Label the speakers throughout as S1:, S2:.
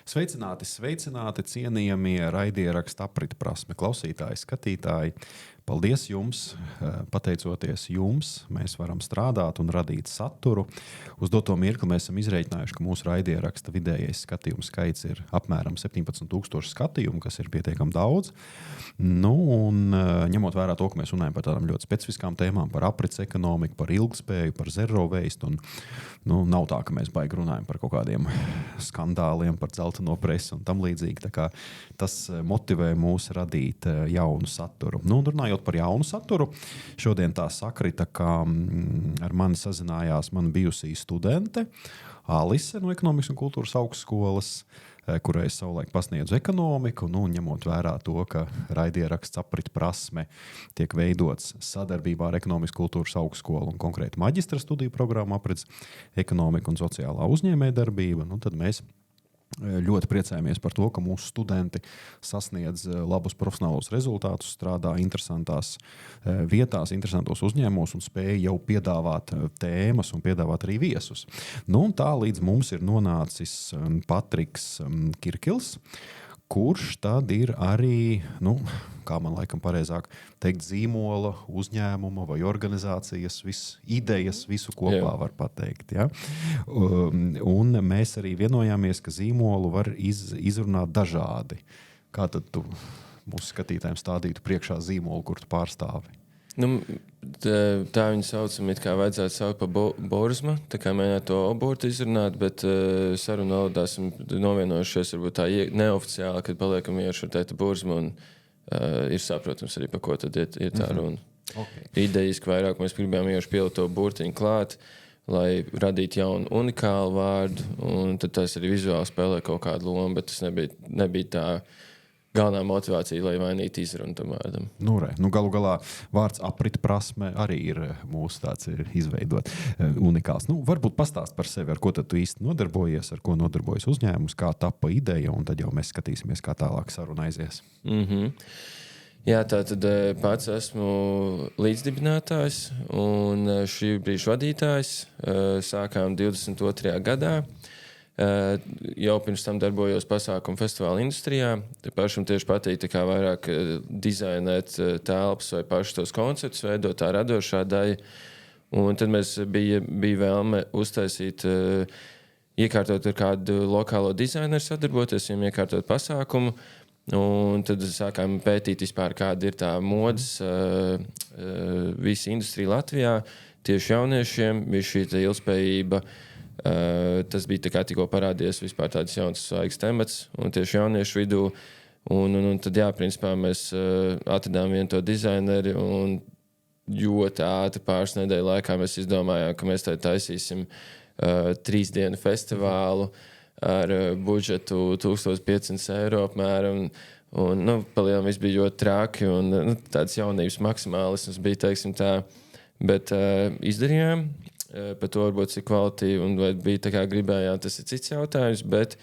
S1: Sveicināti, cienījamie raidieraksta aprita prasme klausītāji, skatītāji. Paldies jums! Pateicoties jums, mēs varam strādāt un radīt saturu. Uz doto mirkli mēs esam izrēķinājuši, ka mūsu raidieraksta vidējais skatījumu skaits ir apmēram 17,000 skatījumu, kas ir pietiekami daudz. Nu, un ņemot vērā to, ka mēs runājam par tādām ļoti specifiskām tēmām, par aprits ekonomiku, par ilgspēju, par zero waste, un nav tā, ka mēs baigi runājam par kaut kādiem skandāliem, par dzelteno presi un tam līdzīgi. Tā kā tas motivē mūs radīt jaunu saturu. Nu, un runājot par jaunu saturu, šodien tā sakrita, ka ar mani sazinājās mana bijusī studente Alise no Ekonomikas un kultūras augstskolas, kurai es savulaik pasniedzu ekonomiku, nu, ņemot vērā to, ka raidieraksts aprita prasme tiek veidots sadarbībā ar Ekonomikas kultūras augstskolu un konkrēti maģistra studiju programmu aprits ekonomika un sociālā uzņēmējdarbība, nu, tad mēs ļoti priecājamies par to, ka mūsu studenti sasniedz labus profesionālos rezultātus, strādā interesantās vietās, interesantos uzņēmumos un spēj jau piedāvāt tēmas un piedāvāt arī viesus. Nu, un tā līdz mums ir nonācis Patriks Kirkils, kurš tad ir arī, nu, kā man laikam pareizāk teikt, zīmola, uzņēmuma vai organizācijas idejas visu kopā var pateikt. Ja? Un mēs arī vienojāmies, ka zīmolu var izrunāt dažādi. Kā tad tu mūsu skatītājiem stādītu priekšā zīmolu, kur tu pārstāvi?
S2: Nu, tā viņu saucam, it kā vajadzētu saukt par borzma, tā kā mēģināt to oburtu izrunāt, bet sarunu valodā esam novienojušies varbūt tā neoficiāli, kad paliekam iešu ar tētu borzmu un ir saprotams arī, par ko tad ir tā runa. Okay. Idejiski vairāk mēs gribējām iešu pielikt to burtiņu klāt, lai radītu jaunu unikālu vārdu, un tad tas arī vizuāli spēlē kaut kādu lomu, bet tas nebija tā galvenā motivācija, lai mainītu izrunu tam vārdam.
S1: Nu, galu galā vārds aprita prasme arī ir mūsu tāds izveidot unikāls. Nu, varbūt pastāst par sevi, ar ko tad tu īsti nodarbojies, ar ko nodarbojas uzņēmums, kā tapa ideja, un tad jau mēs skatīsimies, kā tālāk saruna aizies.
S2: Jā, tātad pats esmu līdzdibinātājs un šī brīža vadītājs. Sākām 22. gadā. Jau pirms tam darbojos pasākumu festivāla industrijā. Pašam tieši patīk tā kā vairāk dizainēt telpas vai paši tos konceptus, veidot tā radošā daļa. Un tad mēs bija vēlme uztaisīt, iekārtot ar kādu lokālo dizaineru sadarboties, viņam iekārtot pasākumu. Un tad sākām pētīt vispār, kāda ir tā modes visa industrija Latvijā. Tieši jauniešiem bija šī ilgspējība. Tas bija tā kā tikko parādījies vispār tāds jauns svaigs temats un tieši jauniešu vidū. Un tad, jā, principā mēs atradām vienu to dizaineri un ļoti ātri pāris nedēļu laikā mēs izdomājām, ka mēs taisīsim 3 dienu festivālu ar budžetu 1500 eiro apmēram. Un, nu, palielam viss bija ļoti traki un tāds jaunības maksimālisms bija, teiksim tā, bet izdarījām. Par to varbūt cik kvalitīvi un vai bija tā kā gribējām, tas ir cits jautājums, bet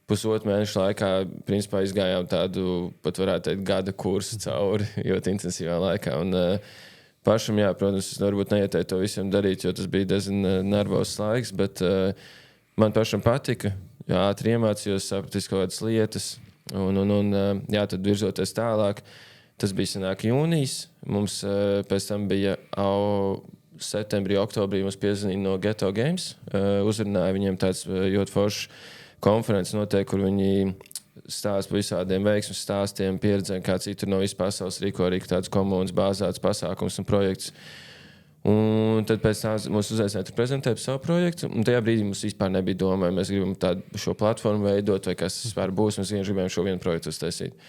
S2: pusotru mēnešu laikā principā izgājām tādu, pat varētu teikt, gada kursu cauri ļoti intensīvā laikā. Un pašam, jā, protams, es varbūt neieteiktu to visiem darīt, jo tas bija diezgan nervozs laiks, bet man pašam patika, jā, ātri iemācījos, sapratīs kaut kādas lietas un jā, tad virzoties tālāk. Tas bija sanāk jūnijas, mums pēc tam bija septembrī, oktobrī mums piezvanīja no Ghetto Games. Uzrunāja viņiem tāds ļoti foršs konferences notiek, kur viņi stāsta par visādiem veiksmes stāstiem, pieredzēm, kā citur no visas pasaules rīko arī tāds komunas bāzēts pasākums un projekts. Un tad pēc tam mums uzaicināja prezentēt savu projektu, un tajā brīdī mums vispār nebija doma, vai mēs gribam tādu šo platformu veidot, vai kas vispār būs, mēs vienkārši gribējām šo vienu projektu uztaisīt.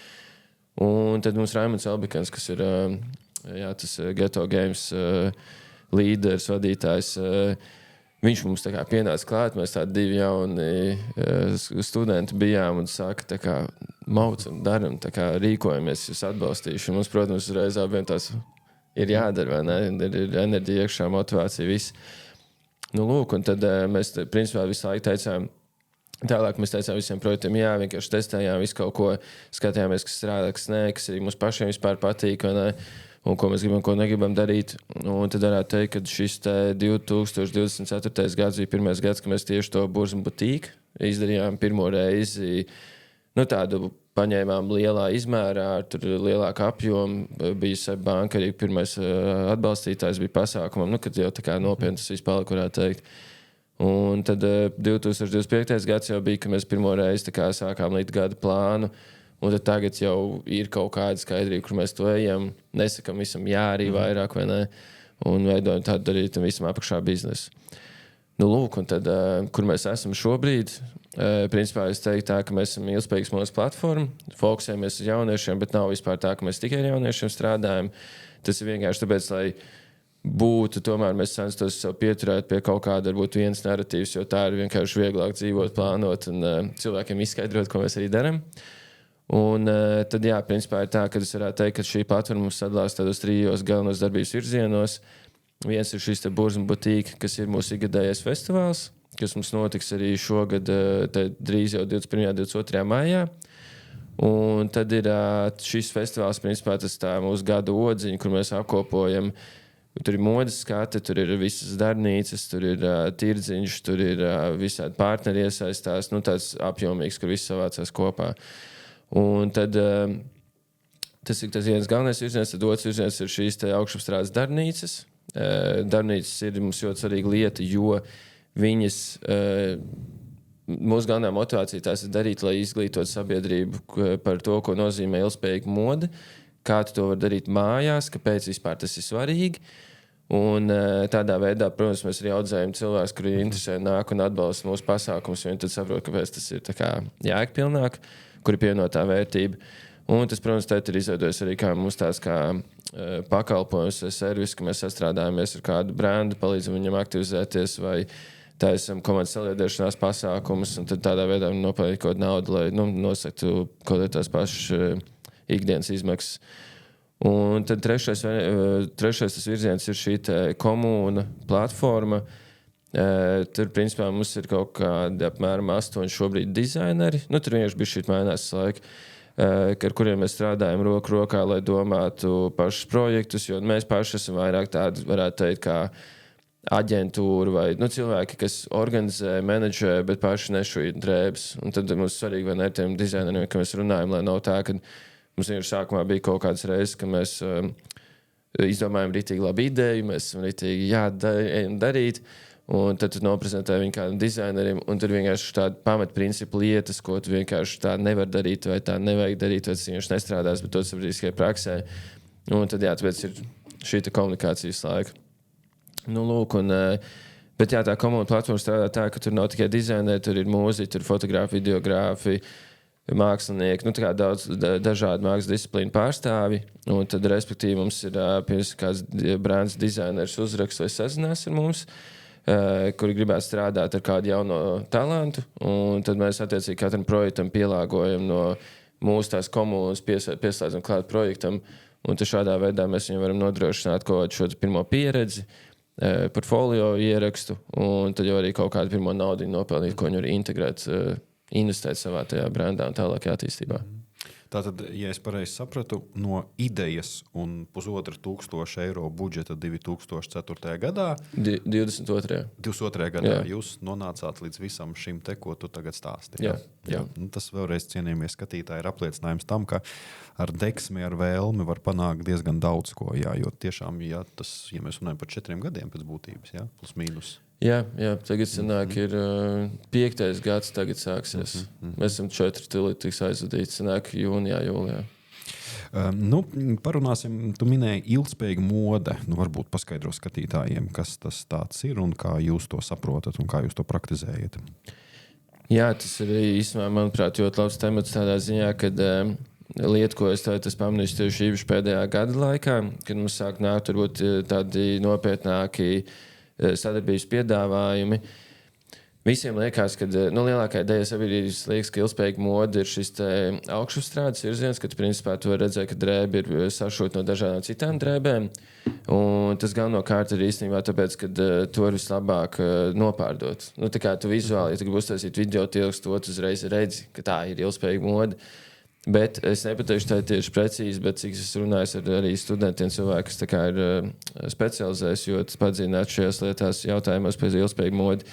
S2: Un tad mums Raimunds Elbikans, kas ir jā, tas Ghetto Games līderis, vadītājs, viņš mums tā kā pienāca klāt, mēs tādi 2 jauni studenti bijām un saka, tā kā maucam, daram, tā kā rīkojamies, jūs atbalstīšu. Mums, protams, uzreiz abiem tās ir jādara, vai ne? Ir enerģija iekšā, motivācija, viss. Nu, lūk, un tad mēs, principā, visu laiku teicām, tālāk mēs teicām visiem projektiem, jā, vienkārši testējām visu kaut ko, skatījāmies, kas strādā, kas nē, kas arī mums pašiem vispār patīk, vai ne? Un ko mēs gribam, ko negribam darīt. Un tad varētu teikt, ka šis 2024. gads bija pirmais gads, ka mēs tieši to Burzma butīku izdarījām pirmo reizi tādu paņēmām lielā izmērā, tur lielāku apjomu. Bija SEB banka arī pirmais atbalstītājs bija pasākumam, kad jau tā kā nopietni tas viss palika, varētu teikt. Un tad 2025. gads jau bija, ka mēs pirmo reizi sākām likt gada plānu, un tad tagad jau ir kaut kāda skaidrība, kur mēs to ejam. Nesakam visam jā arī vairāk, vai ne? Un veidojam tādu arī tam visam apakšā biznesu. Lūk, un tad, kur mēs esam šobrīd, principā es teiktu tā, ka mēs esam ilgspējīgas mūsu platforma, fokusējamies uz jauniešiem, bet nav vispār tā, ka mēs tikai ar jauniešiem strādājam. Tas ir vienkārši tāpēc, lai būtu, tomēr mēs censtos sev pieturēt pie kaut kāda, varbūt viens narratīvs, jo tā ir vienkārši vieglāk dzīvot, plānot un cilvēkiem izskaidrot, ko mēs arī darām. Un tad, jā, principā ir tā, ka es varētu teikt, ka šī platforma mums sadalās tādos 3 galvenos darbības virzienos. Viens ir šis Burzma Boutique, kas ir mūsu ikgadējais festivāls, kas mums notiks arī šogad, drīz jau 21. un 22. maijā. Un tad ir šis festivāls, principā tas tā mūsu gada odziņa, kur mēs apkopojam. Tur ir modes skati, tur ir visas darbnīcas, tur ir tirdziņš, tur ir visādi partneri iesaistās, tāds apjomīgs, kur viss savācās kopā. Un tad tas ir tas viens galvenais virziens, tad otrs virziens ir šīs augšupstrādes darbnīcas. Darbnīcas ir mums ļoti svarīga lieta, jo viņas, mūsu galvenā motivācija tās ir darīt, lai izglītotu sabiedrību par to, ko nozīmē ilgspējīga mode, kā tu to var darīt mājās, kāpēc vispār tas ir svarīgi. Un tādā veidā, protams, mēs arī audzējam cilvēkus, kuri interesē nāk un atbalsta mūsu pasākumus, jo viņi tad saprot, kāpēc tas ir tā kā jēgpilnāk, kur ir pievienotā vērtība. Un tas, protams, tad ir izveidojis arī kā mums tās kā pakalpojums, servis, ka mēs sastrādājamies ar kādu brendu, palīdzam viņam aktivizēties vai taisam komandas saliedēšanās pasākumus, un tad tādā veidā nopelnīt kaut naudu, lai nosaktu kaut kā tās pašas ikdienas izmaksas. Un tad trešais tas virziens ir šī komūna platforma. Tur, principā, mums ir kaut kādi apmēram 8 šobrīd dizaineri. Tur vienkārši bija šī mainās laika, ar kuriem mēs strādājam roku rokā, lai domātu pašus projektus, jo mēs paši esam vairāk tādi, varētu teikt, kā aģentūra vai cilvēki, kas organizē, menedžē, bet paši nešuj drēbes. Un tad mums svarīgi, vai ne, tiem dizaineriem, ka mēs runājam, lai nav tā, ka mums vienkārši sākumā bija kaut kādas reizes, ka mēs izdomājam ritīgi labu ideju, mēs esam ritīgi ejam darīt, un tad tu noprezentē viņu kādam dizainerim, un tur vienkārši tāda pamatprincipu lietas, ko tu vienkārši tā nevar darīt, vai tā nevajag darīt, vai tas vienkārši nestrādās, bet to saprīt tikai praksē. Un tad, jā, tāpēc ir šī komunikācijas laika. Lūk, bet jā, tā komuna platforma strādā tā, ka tur nav tikai dizaineri, tur ir mūziķi, tur fotogrāfi, videogrāfi, mākslinieki, tā kā daudz dažādu mākslas disciplīnu pārstāvi, un tad, respektīvi, mums ir kāds brands dizainers uzraksts vai sazinās ar mums, kuri gribētu strādāt ar kādu jauno talantu, un tad mēs attiecīgi katram projektam pielāgojam no mūsu tās komunas, pieslēdzam klāt projektam, un tad šādā veidā mēs viņam varam nodrošināt kaut kādu šo pirmo pieredzi, portfolio ierakstu, un tad jau arī kaut kādu pirmo naudu nopelnīt, ko viņi var integrēt, investēt savā tajā brandā un tālākajā attīstībā.
S1: Tātad, ja es pareizi sapratu, no idejas un 1,500 eiro budžeta 2004. gadā,
S2: 22.
S1: 22. gadā
S2: Jā.
S1: jūs nonācāt līdz visam šim ko tu tagad stāsti.
S2: Jā.
S1: Tas vēlreiz, cienījamie skatītāji, ir apliecinājums tam, ka ar deksmi, ar vēlmi var panākt diezgan daudz ko. Jā, jo tiešām, ja mēs runājam par 4 gadiem pēc būtības, jā, plus mīnus.
S2: Jā, tagad sanāk, ir 5. gads tagad sāksies. Mēs esam 4 tiks aizvadīti, sanāk jūnijā, jūlijā.
S1: Parunāsim, tu minēji ilgspējīgu mode. Varbūt paskaidro skatītājiem, kas tas tāds ir un kā jūs to saprotat un kā jūs to praktizējat.
S2: Jā, tas ir īstenībā, manuprāt, ļoti labs temats tādā ziņā, kad lieta, ko es pamanīju tieši īpaši pēdējā gada laikā, kad mums sāk nākt varbūt tādi nopietnāki sadarbības piedāvājumi. Visiem liekas, ka lielākā daļa sabiedrības liekas, ka ilgspējīga mode ir šis augšupstrādes virziens, ka principā tu vari redzēt, ka drēbe ir sašūta no dažādām citām drēbēm. Un tas galvenokārt ir īstenībā tāpēc, ka tu vari vislabāk nopārdot. Tā kā tu vizuāli, ja tu gribi uztaisīt video tilkstu, to tu uzreiz redzi, ka tā ir ilgspējīga mode. Bet es nepateikšu tā tieši precīzi, bet cik es runāju ar arī studentiem, cilvēki, kas tā kā ir specializējušies, jo padziļināt šajās lietās jautājumos pēc ilgspējīgu modi.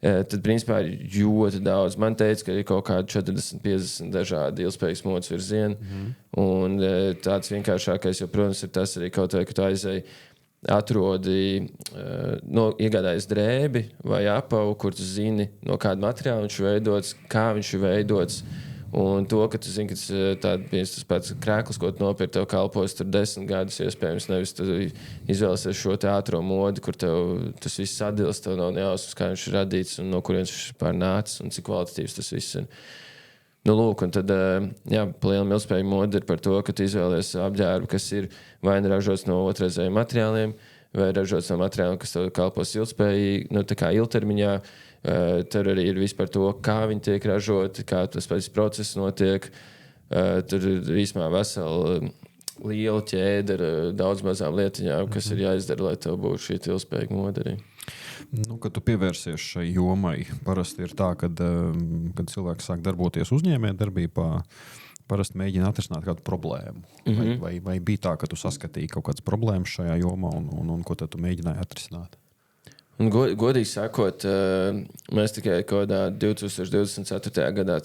S2: tad, principā, ir ļoti daudz. Man teica, ka ir kaut kādi 40, 50 dažādi ilgspējīgas modes virzieni. Un tāds vienkāršākais, jo, protams, ir tas arī kaut vai, ka tu aizēji atrodi, iegādājies drēbi vai apavu, kur tu zini, no kāda materiāla viņš ir veidots, kā viņš ir veidots. Un to, ka tu zini, ka tas pats krēkls, ko tu nopirki, tev kalpos tur 10 gadus, iespējams, nevis tu izvēlēsies šo te ātro modi, kur tev tas viss sadils, tev nav nejausmas, kā viņš ir radīts un no kurienes viņš pārnācis un cik kvalitatīvs tas viss ir. Nu, lūk, un tad, pa lielam ilgspējīga moda ir par to, ka tu izvēlies apģērbu, kas ir vai nu ražots no otrreizējiem materiāliem, vai ražots no materiāliem, kas tev kalpos ilgspējīgi, nu, tā kā ilgtermiņā. Tur arī ir vispār to, kā viņi tiek ražoti, kā tas pēc process notiek. Tur ir īsumā vesela liela ķēde ar daudz mazām lietiņām, kas ir jāizdara, lai tev būtu šī ilgspējīga moda arī.
S1: Nu, kad tu pievērsies šai jomai, parasti ir tā, kad cilvēks sāk darboties uzņēmējdarbībā, parasti mēģina atrisināt kādu problēmu. Vai bija tā, ka tu saskatīji kaut kādas problēmas šajā jomā un ko tad tu mēģināji atrisināt?
S2: Un godīgi sakot, mēs tikai kaut kādā 2024. gadā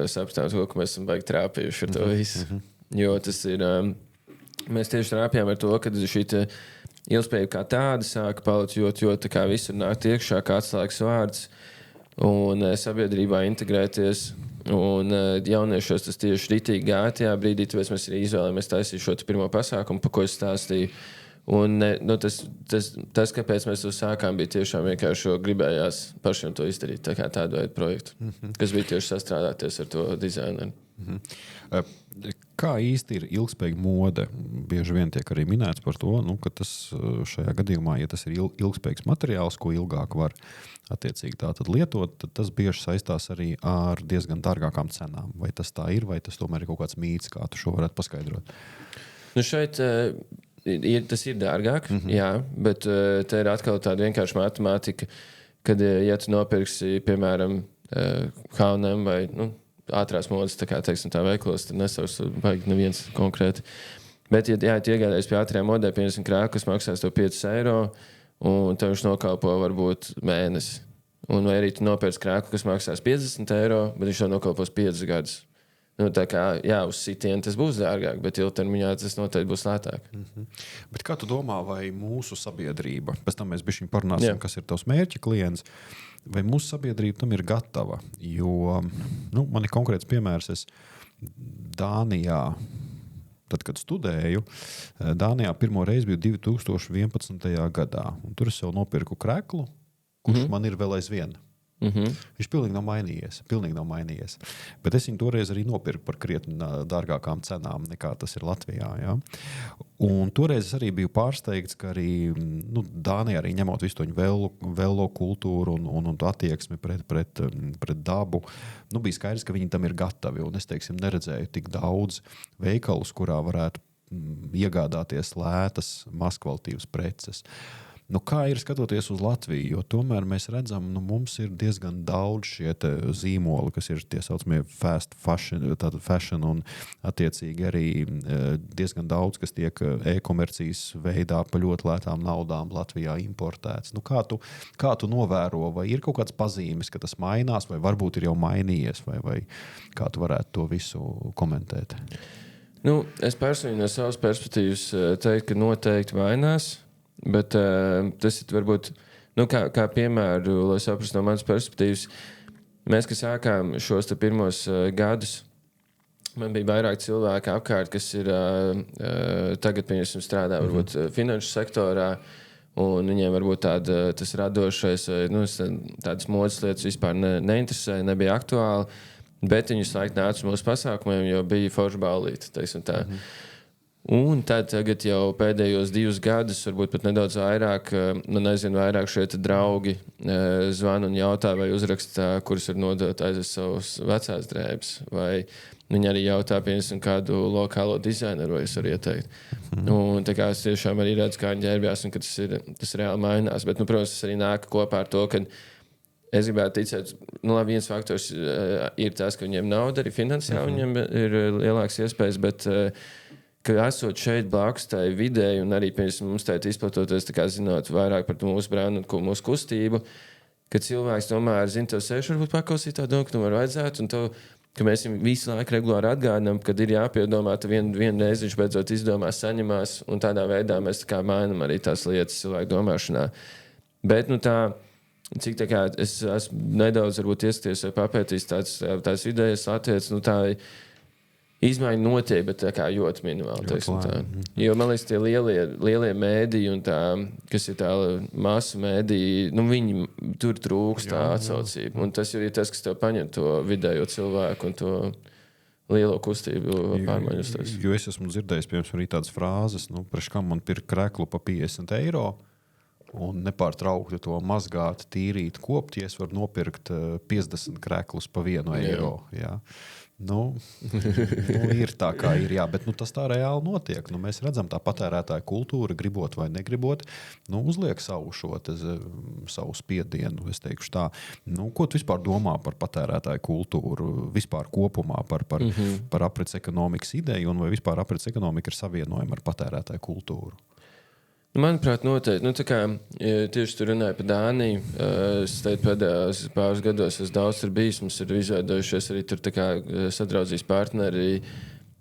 S2: sapratām to, ka mēs esam baigi trāpījuši ar to visu. Jo tas ir, mēs tieši trāpījām ar to, ka šī ilgspējība kā tāda sāka palikt, jo tā kā visur nāk iekšā kā atslēgas vārds un sabiedrībā integrēties. Un jauniešos tas tieši ritīgi gāja tajā brīdī, tāpēc mēs arī izvēlējāmies taisīt šo pirmo pasākumu, pa ko es stāstīju. Un tas, kāpēc mēs to sākām, bija tiešām vienkārši gribējās pašiem to izdarīt, tā kā tādu veidu projektu, kas bija tieši sastrādāties ar to dizaineru.
S1: Kā īsti ir ilgspējīga mode? Bieži vien tiek arī minēts par to, ka tas šajā gadījumā, ja tas ir ilgspējīgs materiāls, ko ilgāk var attiecīgi tātad lietot, tad tas bieži saistās arī ar diezgan dārgākām cenām. Vai tas tā ir, vai tas tomēr ir kaut kāds mīts, kā tu šo varētu paskaidrot?
S2: Nu šeit tas ir dārgāk, jā, bet te ir atkal tāda vienkārša matemātika, kad, ja tu nopirksi, piemēram, H&M vai ātrās modes, tā kā, teiksim, tā veiklos, tad nesavs baigi neviens konkrēti. Bet, ja tu iegādājies pie ātrajām modē, piemēram, krēku, kas maksās tev 5 eiro, un tev viņš nokalpo varbūt mēnesi. Un vai arī tu nopirksi krēku, kas maksās 50 eiro, bet viņš tev nokalpos 5 gadus. Nu, tā kā, jā, uz sitienu tas būs dārgāk, bet ilgtermiņā tas noteikti būs lētāk.
S1: Bet kā tu domā, vai mūsu sabiedrība, pēc tam mēs bišķiņ parunāsim, kas ir tavs mērķa klients, vai mūsu sabiedrība tam ir gatava? Jo, man ir konkrēts piemērs, es Dānijā, tad, kad studēju, Dānijā pirmo reizi biju 2011. gadā, un tur es jau nopirku kreklu, kurš man ir vēl aizvien. Viņš pilnīgi nav mainījies. Bet es viņu toreiz arī nopirku par krietni dārgākām cenām nekā tas ir Latvijā. Ja? Un toreiz es arī biju pārsteigts, ka arī Dānijā arī ņemot visu to velo kultūru un attieksmi pret dabu, bija skaidrs, ka viņi tam ir gatavi. Un es, teiksim, neredzēju tik daudz veikalus, kurā varētu iegādāties lētas, mazkvalitīvas preces. Kā ir skatoties uz Latviju, jo tomēr mēs redzam, mums ir diezgan daudz šie zīmoli, kas ir tie saucamie fast fashion un attiecīgi arī diezgan daudz, kas tiek e-komercijas veidā pa ļoti lētām naudām Latvijā importēts. Kā tu novēro, vai ir kaut kāds pazīmes, ka tas mainās, vai varbūt ir jau mainījies, vai kā tu varētu to visu komentēt?
S2: Es personīgi no savas perspektīvas teiktu, ka noteikti mainās. Bet tas ir varbūt, kā piemēru, lai saprastu no manas perspektīvas, mēs, kad sākām šos pirmos gadus, man bija vairāk cilvēki apkārt, kas ir tagad, pieņemsim, strādā varbūt finanšu sektorā, un viņiem varbūt tas radošais, tādas modes lietas vispār neinteresēja, nebija aktuāli, bet viņi laiku nāca mūsu pasākumiem, jo bija forša ballīte, teiksim tā. Un tad tagad jau pēdējos 2 gadus, varbūt pat nedaudz vairāk, vairāk šie draugi zvana un jautā vai uzraksta, kurus var nodot aiz savus vecās drēbes. Vai viņi arī jautā, piemēram, kādu lokālo dizaineru, vai es varu ieteikt. Un tā kā es tiešām arī redzu, kā viņi ģērbjās un ka tas reāli mainās. Bet, protams, tas arī nāk kopā ar to, ka es gribētu ticēt, viens faktors ir tas, ka viņiem nauda arī finansiāli, viņiem ir lielāks iespējas, bet ka esot šeit blakus tai videi un arī, piemēram, mums tā izplatoties, tā kā zinot vairāk par mūsu brendu un mūsu kustību, ka cilvēks tomēr zina, tev sēž varbūt paklausīt tā domu, ka tomēr vajadzētu, un tev, ka mēs viņam visu laiku regulāri atgādinām, kad ir jāpiedomā, tad vienu reizi viņš beidzot izdomās, saņemās, un tādā veidā mēs tā kā mainam arī tās lietas cilvēku domāšanā. Bet, cik tā kā es esmu nedaudz varbūt ieskaties vai papētījis tās idejas Latvijas, tā izmaiņa notiek, bet tā kā ļoti minimāli. Jo man liekas, tie lielie mēdīji un tā, kas ir tā masu mēdīji, viņi tur trūkst tā atsaucība. Un tas jau ir tas, kas tev paņem to vidējo cilvēku un to lielo kustību pārmaiņas.
S1: Jo es esmu dzirdējis, piemēram, arī tādas frāzes, priekš kam man pirkt kreklu pa 50 eiro, un nepārtraukti to mazgāt, tīrīt, kopt, ja es varu nopirkt 50 kreklus pa 1 eiro. Jā. Ir tā, kā ir, jā, bet tas tā reāli notiek. Mēs redzam, tā patērētāja kultūra, gribot vai negribot, uzliek savu spiedienu, es teikšu tā. Ko tu vispār domā par patērētāju kultūru, vispār kopumā par aprits ekonomikas ideju, un vai vispār aprits ekonomika ir savienojama ar patērētāju kultūru?
S2: Manuprāt, noteikti. Tieši tur runāja par Dāniju. Es teicu, pēdējos pāris gados es daudz tur bijis. Mums ir izveidojušies arī tur sadraudzības partneri,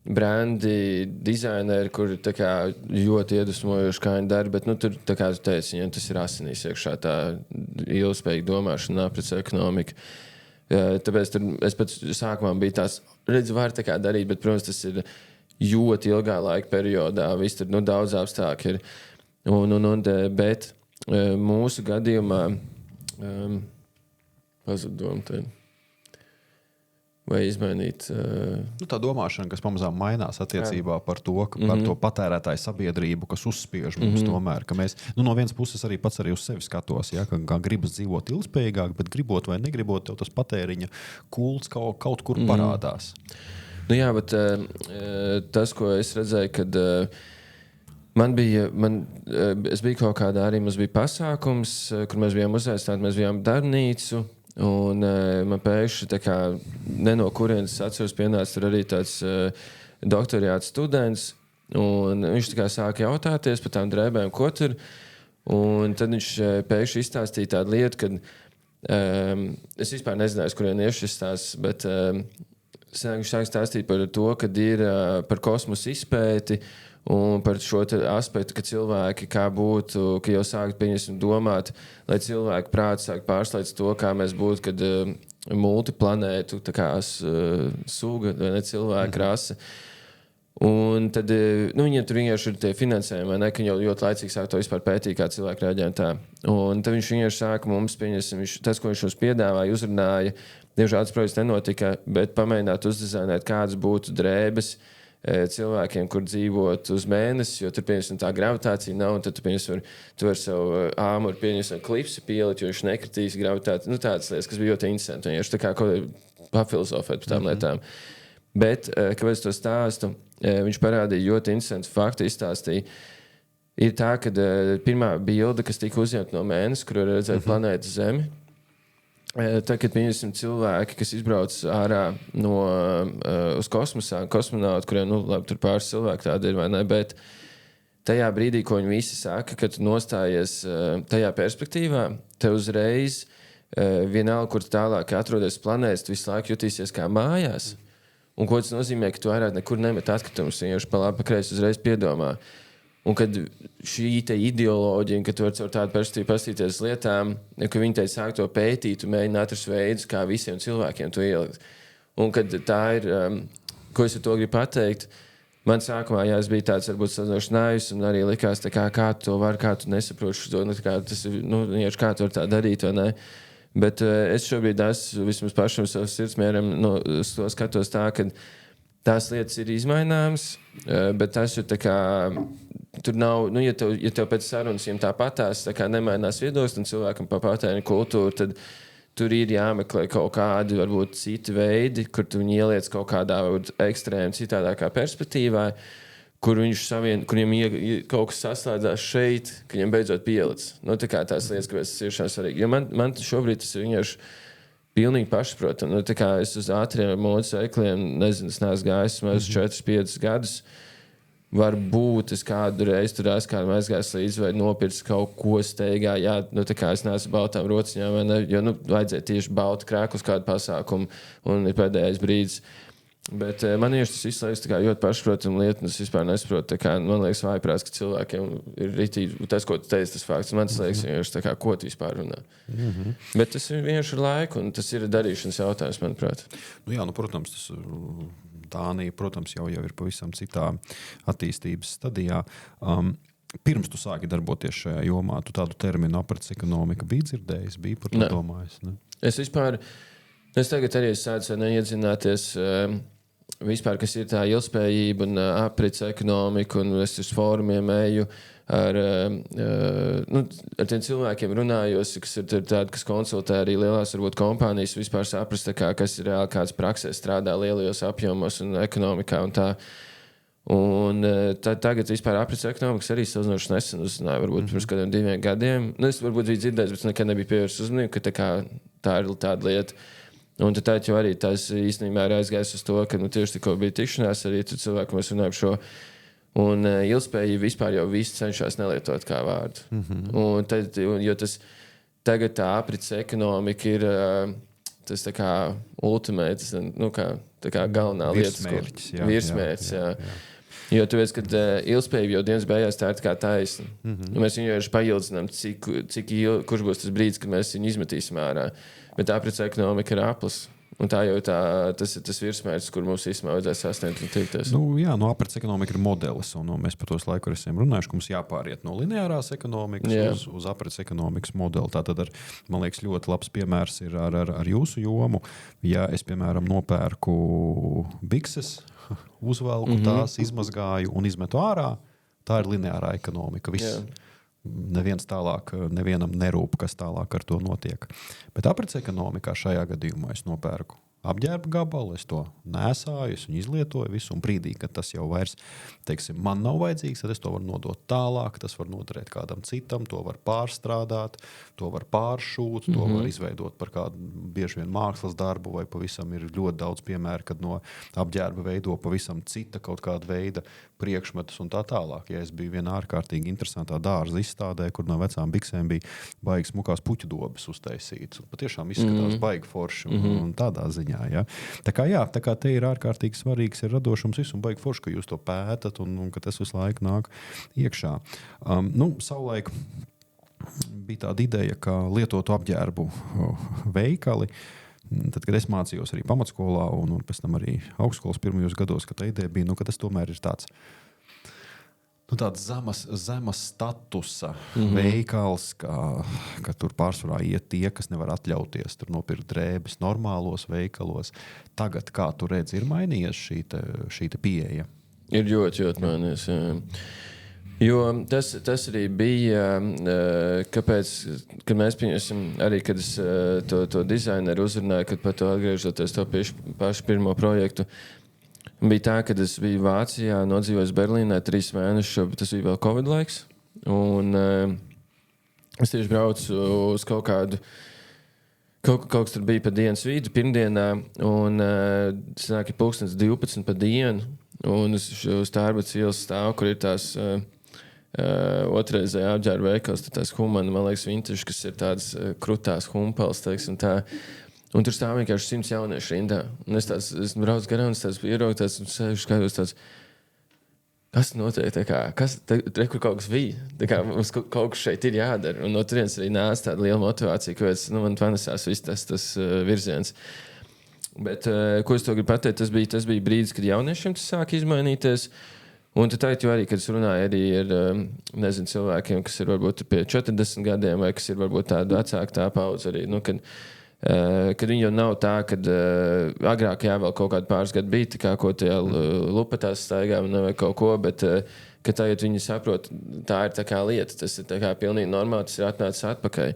S2: brandi, dizaineri, kuri ļoti iedvesmojoši, kā viņi dara. Bet tur, kā tu teici, viņiem tas ir asinīs iekšā tā ilgspējīga domāšana, aprits ekonomika. Tāpēc es pat sākumā biju tās, var tā kā darīt, bet, protams, tas ir ļoti ilgā laika periodā. Viss tur daudz apstākļi ir. Bet mūsu gadījumā pazudom vai izmainīt.
S1: Tā domāšana, kas pamazām mainās attiecībā par to, par to patērētāju sabiedrību, kas uzspiež mums tomēr, ka mēs, no vienas puses arī pats arī uz sevi skatos, ka gribas dzīvot ilgspējīgāk, bet gribot vai negribot, tev tas patēriņa kults kaut kur parādās.
S2: Bet tas, ko es redzēju, kad es biju kaut kādā arī, mums bija pasākums, kur mēs bijām uzaicināti, mēs bijām darbnīcu, un man pēkšņi ne no kurienes atceros pienāca tur arī tāds doktorāta students, un viņš sāka jautāties par tām drēbēm, ko tur, un tad viņš pēkšņi izstāstīja tādu lietu, kad es vispār nezināju, kurien ir šis stāsts, bet viņš sāk stāstīt par to, kad ir par kosmosa izpēti, un par šo aspektu, ka cilvēki kā būtu, ka jau sāk domāt, lai cilvēki prāti sāk pārslēdz to, kā mēs būtu, kad multiplanētu suga vai ne cilvēka rase. Un tad viņiem tur vienkārši ir tie finansējumi, vai ne, ka viņi jau ļoti laicīgi sāk to vispār pētīt, kā cilvēki reaģē un tā. Un tad viņš vienkārši sāka mums, tas, ko viņš mums piedāvāja, uzrunāja, diemžēl tas projekts nenotika, bet pamēģināt uzdizainēt, kādas būtu drēbes cilvēkiem, kur dzīvot uz mēnesi, jo tur, piemēram, tā gravitācija nav, un tad tu vari savu āmuru, piemēram, klipsi pielikt, jo viņš nekritīs gravitāciju. Tādas lietas, kas bija ļoti interesanti. Viņš tā kā papilosofēt par tām lietām. Bet, kāpēc to stāstu, viņš parādīja ļoti interesantu faktu, izstāstīja. Ir tā, ka pirmā bilde, kas tika uzņemta no mēnesi, kur var redzēt planētu Zemi, Tagad pieņemsim cilvēki, kas izbrauc ārā uz kosmosā, kosmonauti, kuriem labi, tur pāris cilvēki tādi ir, vai ne? Bet tajā brīdī, ko viņi visi saka, kad tu nostājies tajā perspektīvā, te uzreiz vienalga, kur tālāk atrodies planētas, tu visu laiku jutīsies kā mājās. Un ko tas nozīmē, ka tu vairāk nekur nemet atkritumus, vienkārši pa labi, pa kreisi uzreiz piedomā. Un kad šī ideoloģija, ka tu vari caur tādu perspektīvu pastīties lietām, ka viņi teica sāk to pētīt un mēģina atrast veidus, kā visiem cilvēkiem to ielikt. Un kad tā ir, ko es ar to gribu pateikt, man sākumā, jā, es biju tāds varbūt sadoši naivs un arī likās, tā kā tu to vari, kā tu nesaproši to, tas ir, kā tu vari tā darīt, vai ne? Bet es šobrīd esmu vismaz pašam savas sirdsmieram, to skatos tā, ka tās lietas ir izmaināmas, bet tas ir tā kā, tur nav, ja tev pēc sarunas viņiem tāpatās tā kā nemainās viedoklis un cilvēkam pa patēriņu kultūru, tad tur ir jāmeklē kaut kādi, varbūt citi veidi, kur tu viņi ieliec kaut kādā ekstrēmi citādākā perspektīvā, kur viņiem kaut kas saslēdzās šeit, ka viņiem beidzot pielic. Tā kā tās lietas, kāpēc tas ir šā svarīgi. Jo man šobrīd tas ir vienkārši pilnīgi pašsaprotam. Tā kā es uz ātriem modes veikliem, nezinu, es neesmu gājis 4-5 gadus. varbūt es kādu reizi tur esmu aizgājis līdzi vai nopircis kaut ko steigā. Jā, tā kā es neesmu baltām rociņām, vai ne, jo vajadzēja tieši baltu krēku uz kādu pasākumu un ir pēdējais brīdis. Bet man ir tas visu laiku ļoti pašprotama lieta, un es vispār nesaprotu. Man liekas, vājprāts, ka cilvēkiem ir ritīgi tas, ko tu teici, tas fakts. Man liekas, vienkārši ko tu vispār runā. Bet tas ir vienkārši ar laiku, un tas ir darīšanas jautājums, manuprāt.
S1: Protams, tas Dānija, protams, jau ir pavisam citā attīstības stadijā. Pirms tu sāki darboties šajā jomā, tu tādu terminu aprits ekonomika biji dzirdējis, biji par to domājis? Ne?
S2: Es tagad arī sācu neiedzināties vispār, kas ir tā ilgspējība un aprits ekonomika, un es uz fórumiem eju ar tiem cilvēkiem runājos, kas ir tādi, kas konsultē arī lielās varbūt kompānijas, vispār saprast, kas ir reāli kāds praksē strādā lielajos apjomos un ekonomikā un tā. Un tagad vispār aprits ekonomikas arī salīdzinoši nesen uzzināju, varbūt pirms kādiem 2 gadiem. Es varbūt biju dzirdējis, bet nekad nebiju pievērsis uzmanību, ka tā ir tāda lieta. Un tad jau arī tas īstenībā ir aizgājis uz to, ka tieši tikko bija tikšanās arī cilvēki, mēs runājam šo. Un ilgspējība vispār jau visi cenšas nelietot kā vārdu. Un tad, jo tas tagad tā aprits ekonomika ir tas tā kā ultimēts, tā kā galvenā lieta. Virsmērķis, jā. Jo tu redz, ka ilgspējība jau dienas beigās tā ir kā taisna. Mēs viņu jau paildzinām, kurš būs tas brīdis, kad mēs viņu izmetīsim ārā. Bet aprits ekonomika ir aplis. Un tā jau tas ir tas virsmērķis, kur mums īstenībā vajadzēs sasniegt un tikties.
S1: Aprits ekonomika ir modelis, un mēs par tos laiku esam runājuši, ka mums jāpāriet no lineārās ekonomikas uz aprits ekonomikas modeli. Tātad, man liekas, ļoti labs piemērs ir ar jūsu jomu. Ja es, piemēram, nopērku bikses, uzvelku tās, izmazgāju un izmetu ārā, tā ir lineārā ekonomika. Viss. Nevienam nerūp, kas tālāk ar to notiek. Bet aprits ekonomikā šajā gadījumā es nopērku apģērba gabalu, es to nesāju, es viņu izlietoju visu, un brīdī, kad tas jau vairs, man nav vajadzīgs, tad es to varu nodot tālāk, tas var noderēt kādam citam, to var pārstrādāt, to var pāršūt, to var izveidot par kādu bieži vien mākslas darbu, vai pavisam ir ļoti daudz piemēru, kad no apģērba veido pavisam cita kaut kāda veida priekšmetus un tā tālāk. Ja es biju vienā ārkārtīgi interesantā dārza izstādē, kur no vecām biksēm bija baigi smukās puķu dobes uztaisītas. Patiešām izskatās baigi forši un tādā ziņā. Ja? Tā kā te ir ārkārtīgi svarīgs ir radošums viss un baigi forši, ka jūs to pētat un ka tas visu laiku nāk iekšā. Savulaik bija tāda ideja, ka lietotu apģērbu veikali. Tad, kad es mācījos arī pamatskolā un pēc tam arī augstskolas pirmajos gados, ka tā ideja bija, ka tas tomēr ir tāds zemas statusa veikals, ka tur pārsvarā iet tie, kas nevar atļauties tur nopirkt drēbes normālos veikalos. Tagad, kā tu redzi, ir mainījies šī pieeja?
S2: Ir ļoti mainījies, jā. Jo tas arī bija, kāpēc, kad mēs pieņemsim, arī kad es to dizaineru uzrunāju, kad par to atgriežoties to pašu pirmo projektu, bija tā, kad es biju Vācijā, nodzīvojis Berlīnē 3 mēnešus, tas bija vēl Covid laiks, un es tieši braucu uz kaut kādu, kaut kas tur bija pa dienas vidu, pirmdienā, un sanāk, ir 12 pa dienu, un uz Tārbats ielas stāv, kur ir tās otrreizējā apģērba veikals, tās humana, man liekas, vintage, kas ir tādas krutās humpels, teiksim tā. Un tur stāv vienkārši 100 jauniešu rindā. Un es braucu garām, es ieraugu un sēžu skaidros tāds, kas notiek, kur kaut kas bija. Mums kaut kas šeit ir jādara. Un no turienes arī nāca tāda liela motivācija, kāpēc man panesās viss tas virziens. Bet, ko es to gribu pateikt, tas bija brīdis, kad jauniešiem tas sāk izmainīties. Un tad jau arī, kad es runāju arī ar cilvēkiem, kas ir varbūt pie 40 gadiem, vai kas ir varbūt tāda vecāka tā paudze arī, kad viņi jau nav tā, kad agrāk vēl kaut kādu pāris gadu bija, tā kā ko tajā lupatās staigām vai kaut ko, bet ka tagad viņi saprot, tā ir tā kā lieta, tas ir tā kā pilnīgi normāli, tas ir atnācis atpakaļ.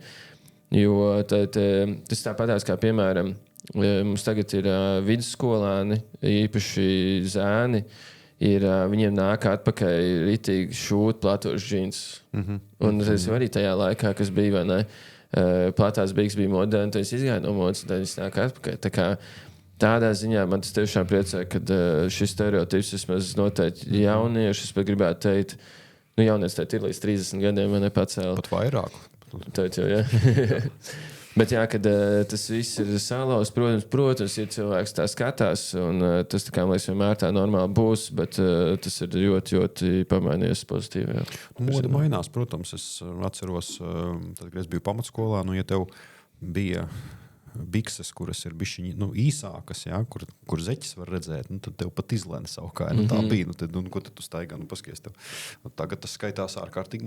S2: Jo tas tāpatās kā, piemēram, mums tagad ir vidusskolāni, īpaši zēni, viņiem nāk atpakaļ ritīgi šūt platos džins. Un tas arī tajā laikā, kas bija, vai ne, platās biks bija moderni, tad es izgāju no modas, un tad es nāk atpakaļ. tādā ziņā man tas tiešām priecē, ka šis stereotips vismaz noteikti jauniešus, bet gribētu teikt, jaunieši teikt ir līdz 30 gadiem, vai nepacēla.
S1: Pat vairāk.
S2: Teikt jau, jā. Bet jā, kad tas viss ir salauz, protams, ja cilvēks tā skatās, un tas tā kā, man liekas, vienmēr tā normāli būs, bet tas ir ļoti, ļoti pamainījies pozitīvi. Jā.
S1: Moda mainās, protams, es atceros, tad, kad es biju pamatskolā, ja tev bija bikses, kuras ir bišķiņi īsākas, ja, kur zeķis var redzēt, tad tev pat izlēna savu kāju. Tā bija, ko tad tu staigā, paskaties tev. Tagad tas skaitās ārkārtīgi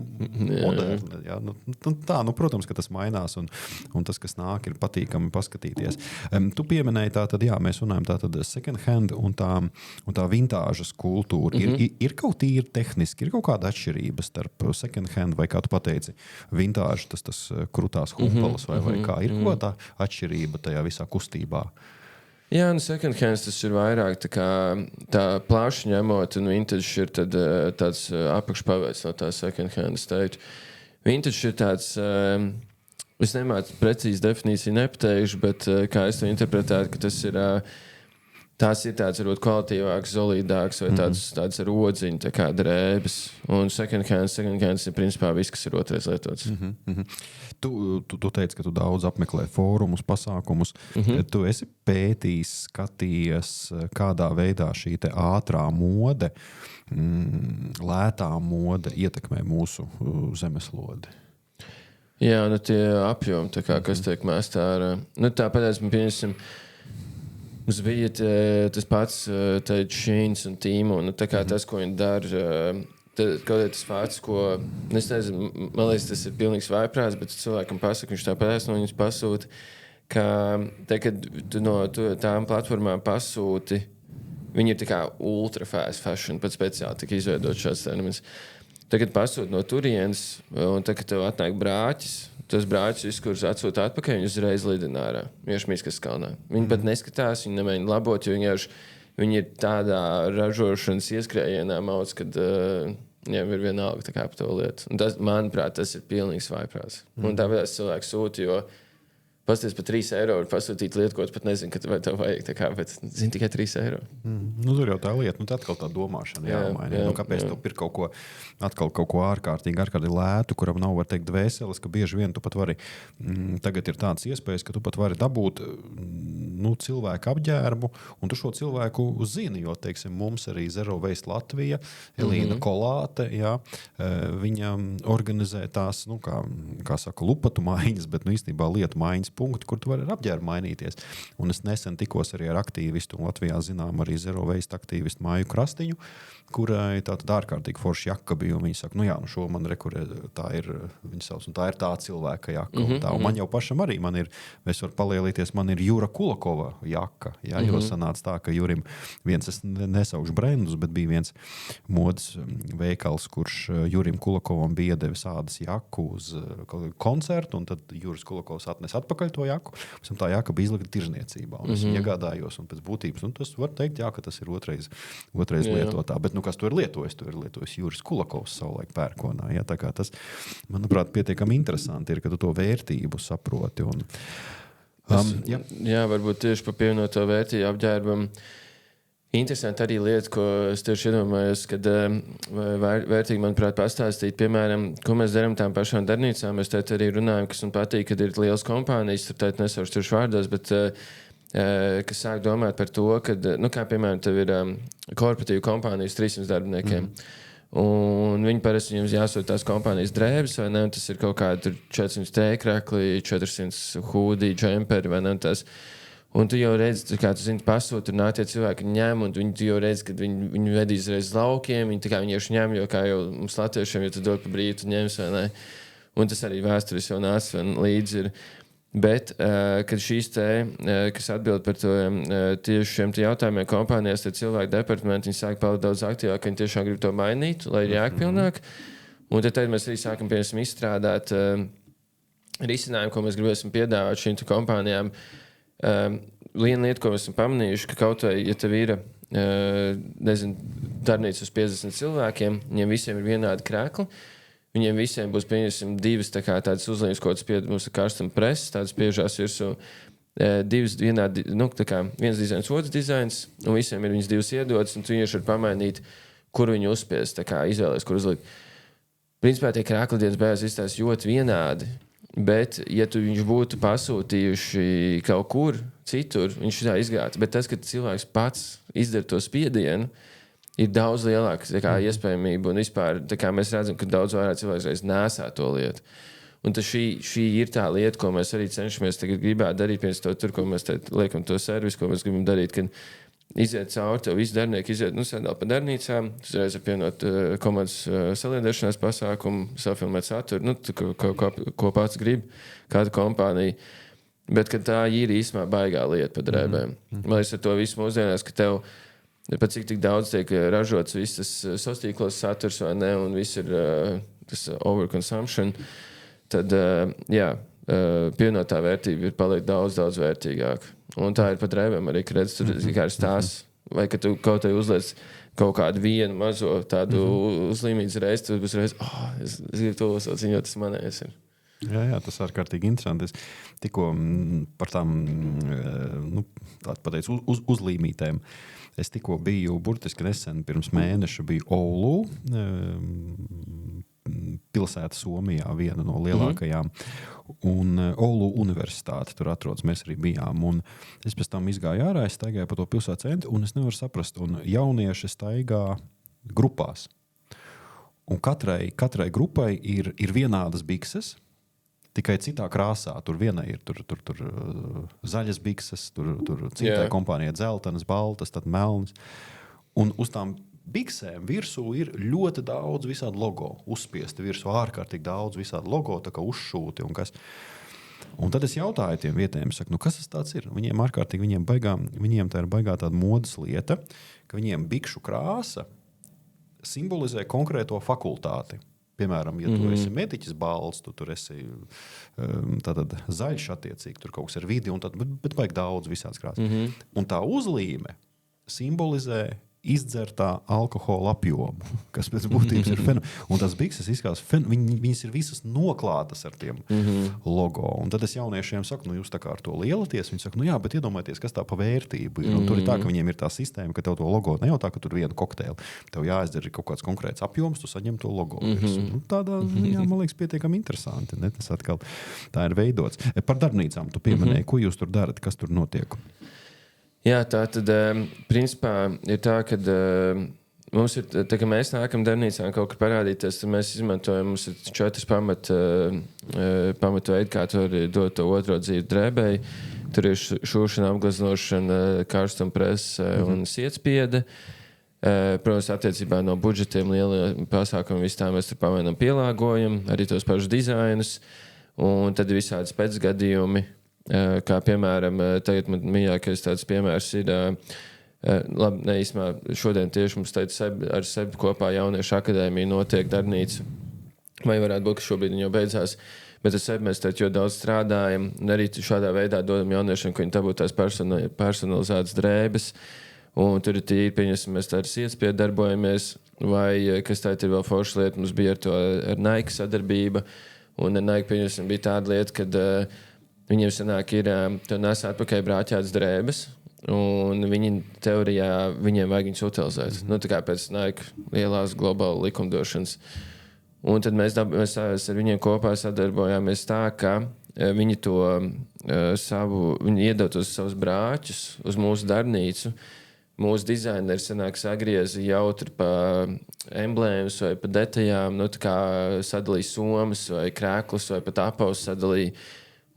S1: moderni. Ja. Tā, protams, ka tas mainās, un tas, kas nāk, ir patīkami paskatīties. Tu pieminēji tā, tad jā, mēs runājam tā tad second hand un tā vintāžas kultūra. Ir kaut īri tehniski, ir kaut kāda atšķirība starp second hand vai, kā tu pateici, vintāža, tas krutās humpalas vai kā. Ir kaut tā atšķirība tajā visā kustībā.
S2: Jā, second hand tas ir vairāk tā plaši ņemot, un vintage ir tāds apakšpaveids no tā second hand stage. Vintage ir tāds, es nemācu precīzi definīciju nepateikšu, bet kā es to interpretētu, ka tās ir tāds varbūt kvalitīvāks, solidāks vai tāds ar odziņu, tā kā drēbes. Un second hand ir principā viss, kas ir otrais lietots.
S1: Tu teici, ka tu daudz apmeklē fórumus, pasākumus. Tu esi pētījis, skatījies, kādā veidā šī te ātrā mode, lētā mode ietekmē mūsu zemeslodi.
S2: Jā, tie apjomi, kas tiek mēstā ar... Tāpēc mēs pieņemsim, mums bija tas pats Sheins un Tīmo, tas, ko viņi dara, kaut tas fakts, ko, es nezinu, man liekas, tas ir pilnīgs vaiprāts, bet cilvēkam pasaka, viņš tāpēc no viņus pasūta, ka kad tu no tām platformām pasūti, viņi ir tā kā ultra fast fashion, pat speciāli tika izveidot šāds termins. Tagad pasūti no turienes, un tagad tev atnāk brāķis, tas brāķis, kurus atsūta atpakaļ, viņi uzreiz lidina ārā. Vienkārši Mīskas kalnā. Viņi pat neskatās, viņi nemēģina labot, jo viņi ir tādā ražošanas ieskrējienā mauc, kad viņiem ir vienalga par to lietu. Un tas, manuprāt, tas ir pilnīgs vaiprāts. Un tāpēc cilvēks sūta, jo pasties par 3 eiro var pasūtīt lietu, ko tu pat nezini, vai tev vajag. Bet zini tikai 3 eiro.
S1: Tur jau tā lieta, tā atkal tā domāšana jāmaina. Kāpēc tev pirkt kaut ko ārkārtīgi lētu, kuram nav, var teikt, dvēseles, ka bieži vien tu pat vari, tagad ir tādas iespējas, ka tu pat vari dabūt cilvēku apģērbu, un tu šo cilvēku zini, jo, teiksim, mums arī Zero Waste Latvija, Elīna Kolāte, jā, viņa organizē tās, kā saka, lupatu maiņas, bet īstenībā lietu maiņas punkti, kur tu vari ar apģērbu mainīties. Un es nesen tikos arī ar aktīvistu, un Latvijā zinām arī Zero Waste aktīvistu Māju Krastiņu, kurai tātad ārkārtīgi forša jaka bija, un viņi saka, šo man rekurē, tā ir, viņi savs, un tā ir tā cilvēka jaka. Un man jau pašam arī, es varu palielīties, man ir Jura Kulakova jaka, jā, jo sanāca tā, ka Jurim es nesaukšu brendus, bet bija viens modes veikals, kurš Jurim Kulakovam bija devis ādas jaku uz koncertu, un tad Juris Kulakovs atnes atpakaļ to jaku, un tā jaka bija izlikta tirzniecībā, un es iegādājos, un pēc būtības, un tas var teikt, jā, ka tas ir otrais lietotā, bet kas to ir lietojis Juris Kulakovs savulaik pērkonā, jā, tā kā tas, manuprāt, pietiekami interesanti ir, ka tu to vērtību saproti, un
S2: jā, varbūt tieši par pievienoto vērtību apģērbam. Interesanti arī lieta, ko es tieši iedomājos, kad vērtīgi, manuprāt, pastāstīt, piemēram, ko mēs darām tām pašām darbnīcām. Mēs tēt arī runājam, kas man patīk, kad ir liels kompānijas, tur tēt nesaušu tieši vārdos, bet kas sāk domāt par to, kad, kā piemēram, tev ir korporatīva kompānijas 300 darbiniekiem. Un viņi parasti viņiem jāsūt tās kompānijas drēbes, vai ne? Un tas ir kaut kādi 400 tēkrakli, 400 hūdī, džemperi, vai ne? Un tu jau redzi, kā tu zini, pasūti, tur nāk tie cilvēki ņem, un tu jau redzi, kad viņi vedīs reiz laukiem, viņi vienkārši ņem, jo kā jau mums latviešiem, ja tu dod pa brīvu, tu ņems, vai ne? Un tas arī vēsturis jau nāca līdzi ir. Bet, kad šīs kas atbild par to tieši šiem jautājumiem kompānijās, tie cilvēki departamenti, viņi sāk palikt daudz aktīvāk, ka viņi tiešām grib to mainīt, lai ir jēgpilnāk. Un tad mēs arī sākam, piemēram, izstrādāt risinājumu, ko mēs gribēsim piedāvāt šīm kompānijām. Viena lieta, ko mēs esam pamanījuši, ka kaut vai, ja tev ir, darbnīca uz 50 cilvēkiem, viņiem visiem ir vienādi krēkli, viņiem visiem būs, pieņemsim, 2 tādas uzlīmes, ko tas mums ir karstam preses, tādas piežās virsū. divas vienādi, tā kā viens dizains, otrs dizains, un visiem ir viņas divas iedodas, un tu vienkārši var pamainīt, kur viņu uzspies, tā kā izvēlēs, kur uzlikt. Principā tie krākli dienas beigās izstās ļoti vienādi, bet, ja tu viņš būtu pasūtījuši kaut kur citur, viņš tā izgāts. Bet tas, ka cilvēks pats izdara to spiedienu, ir daudz lielāka iespējamība. Un vispār mēs redzam, ka daudz vairāk cilvēks reiz nesā to lietu. Un šī ir tā lieta, ko mēs arī cenšamies gribēt darīt, pirms to tur, ko mēs liekam to servisu, ko mēs gribam darīt, kad iziet cauri, tev visi darbinieki iziet, sēdēl pa darbnīcām, uzreiz apvienot komandas saliedēšanās pasākumu, safilmēt saturu, ko pats grib, kāda kompānija. Bet, kad tā ir īstenībā baigā lieta pa drēbēm. Man liekas, ar to visu mūsdienās, ka tev pat cik tik daudz tiek ražots viss tas sastīklos saturs vai ne, un viss ir tas overconsumption, tad, pievienotā vērtība ir paliek daudz vērtīgāka. Un tā ir pat drēbēm arī, ka redz, tur ir stāsts, vai ka tu kaut kā uzliec kaut kādu vienu mazo tādu uzlīmītas reizi, tad uzreiz, es gribu to uzsauc, jo tas manējais ir.
S1: Jā, tas ir ārkārtīgi interesanti. Es tikko par tām pateicu, uzlīmītēm. Es tikko biju burtiski nesen, pirms mēneša biju Oulu pilsēta Somijā, viena no lielākajām. Un Oulu universitāte tur atrodas, mēs arī bijām. Un es pēc tam izgāju ārā, es staigāju pa to pilsētas centru, un es nevaru saprast, un jaunieši staigā grupās. Un katrai grupai ir vienādas bikses, tikai citā krāsā. Tur vienai ir tur zaļas bikses, tur citai kompānijai dzeltenas, baltas, tad melnas. Un uz tām biksēm virsū ir ļoti daudz visādi logo. Uzspiesti virsū ārkārtīgi daudz visādi logo, tā kā uzšūti un kas. Un tad es jautāju tiem vietējiem, saku, kas tas tāds ir? Viņiem tā ir baigā tāda modas lieta, ka viņiem bikšu krāsa simbolizē konkrēto fakultāti. Piemēram, ja tu esi mediķis balts, tu tur esi zaļš attiecīgi, tur kaut kas ar vidi, bet vajag daudz visādas krāsas. Un tā uzlīme simbolizē izdzertā alkohola apjomu, kas pēc būtības ir fenomenāls. Un tās bikses izskatās, viņas ir visas noklātas ar tiem logo. Un tad es jauniešiem saku, jūs tā kā ar to lielaties, viņi saka, jā, bet iedomājieties, kas tā pa vērtību ir. Un tur ir tā, ka viņiem ir tā sistēma, ka tev to logo ne jau tā, ka tur vienu kokteili. Tev jāizdara kaut kāds konkrēts apjoms, tu saņem to logo. Tādā ziņā, man liekas, pietiekami interesanti. Ne? Tas atkal tā ir veidots. Par darbnīcām tu pieminēji, ko jūs tur darat, kas tur notiek?
S2: Jā, tā tad, principā, ir tā, ka mums ir, tā kā mēs nākam darbnīcām kaut kur parādīties, tad mēs izmantojam, mums ir 4 pamatveidi, kā tu vari dot to otro dzīvi drēbēji. Tur ir šūšana, apgleznošana, karstumprese un sietspiede. Protams, attiecībā no budžetiem lieliem pasākumiem vis tā mēs tur pamainām pielāgojam, arī tos pašus dizainus, un tad visādi pēcgadījumi. Kā piemēram, tagad man mīļākais tāds piemērs ir, labi, neīsmā, šodien tieši mums ar Sebu kopā jauniešu akadēmija notiek darbnīca. Vai varētu būt, ka šobrīd viņa jau beidzās, bet ar Sebu mēs ļoti daudz strādājam, un arī šādā veidā dodam jauniešiem, ka viņi dabūtu tās personalizētas drēbes, un tur ir tīri, pieņemsim, mēs tā ar sietspiedu darbojamies, vai kas tā ir vēl forša lieta, mums bija ar Nike sadarbība, un ar Nike, pieņemsim, bija tāda lieta, kad viņiem sanāk ir, tev nes atpakaļ brāķētas drēbes, un viņi teorijā, viņiem vajag viņus utilizēt. Tā kā pēc Nike lielās globāla likumdošanas. Un tad mēs ar viņiem kopā sadarbojāmies tā, ka viņi to viņi iedod uz savus brāķus, uz mūsu darbnīcu. Mūsu dizaineri sanāk sagrieza jautri pa emblēmas vai pa detaļām, tā kā sadalīja somas vai krēklus vai pat apaus sadalīja.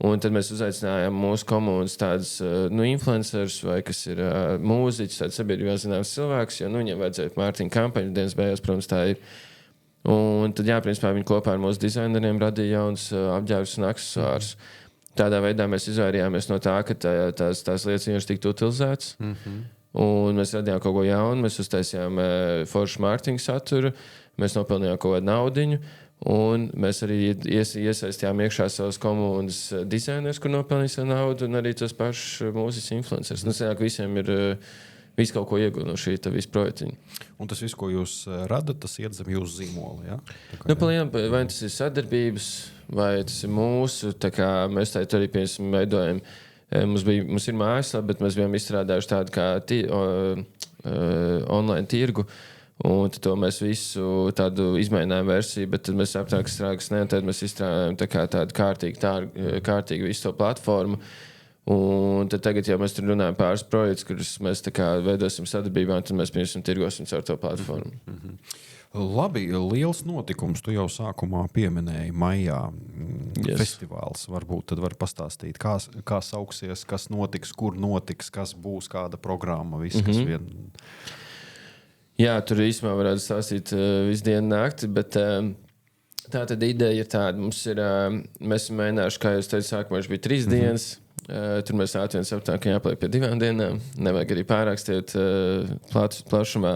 S2: Un tad mēs uzaicinājām mūsu komunas tādus influencerus, vai kas ir mūziķis, tāds sabiedrībā zināms cilvēks, jo viņiem vajadzēja mārketinga kampaņu, dienas beigās, protams, tā ir. Un tad, principā, viņi kopā ar mūsu dizaineriem radīja jaunas apģērbus un aksesuārus. Tādā veidā mēs izvairījāmies no tā, ka tās lietas vienkārši tiktu utilizētas. Un mēs radījām kaut ko jaunu, mēs uztaisījām foršu mārketinga saturu, mēs nopelnījām kaut kādu naudiņu. Un mēs arī iesaistījām iekšā savas komunas dizainerus, kur nopelnīja savu naudu, un arī tos pašus mūzikas influencerus. Sanāk, visiem ir visu kaut ko iegūt no šī visu projektiņa.
S1: Un tas viss, ko jūs radat, tas iet zem jūsu zīmoli, ja?
S2: Vai tas ir sadarbības, vai tas ir mūsu, tā kā mēs tā arī, piemēram, veidojam Mums ir mājaslapa, bet mēs bijām izstrādājuši tādu kā online tirgu. Un to mēs visu tādu izmēģinājumu versiju, bet tad mēs sapratām, ka strāks ne, tad mēs izstrādājam tādu kārtīgu visu to platformu. Un tad tagad jau mēs tur runājam pāris projekts, kurus mēs veidosim sadarbībā, un tad mēs pirmsim tirgosim caur to platformu.
S1: Labi, liels notikums. Tu jau sākumā pieminēji maijā festivāls. Varbūt tad var pastāstīt, kā sauksies, kas notiks, kur notiks, kas būs, kāda programma, viss, kas vien...
S2: Jā, tur īstenībā varētu stāstīt visu dienu nakti, bet tā tad ideja ir tāda. Mēs esam mēģinājuši, kā jūs teicu, sākumā bija 3 dienas. Tur mēs ātri sapratām, ka jāpaliek pie 2 dienām. Nevajag arī pārāk stiet plašumā.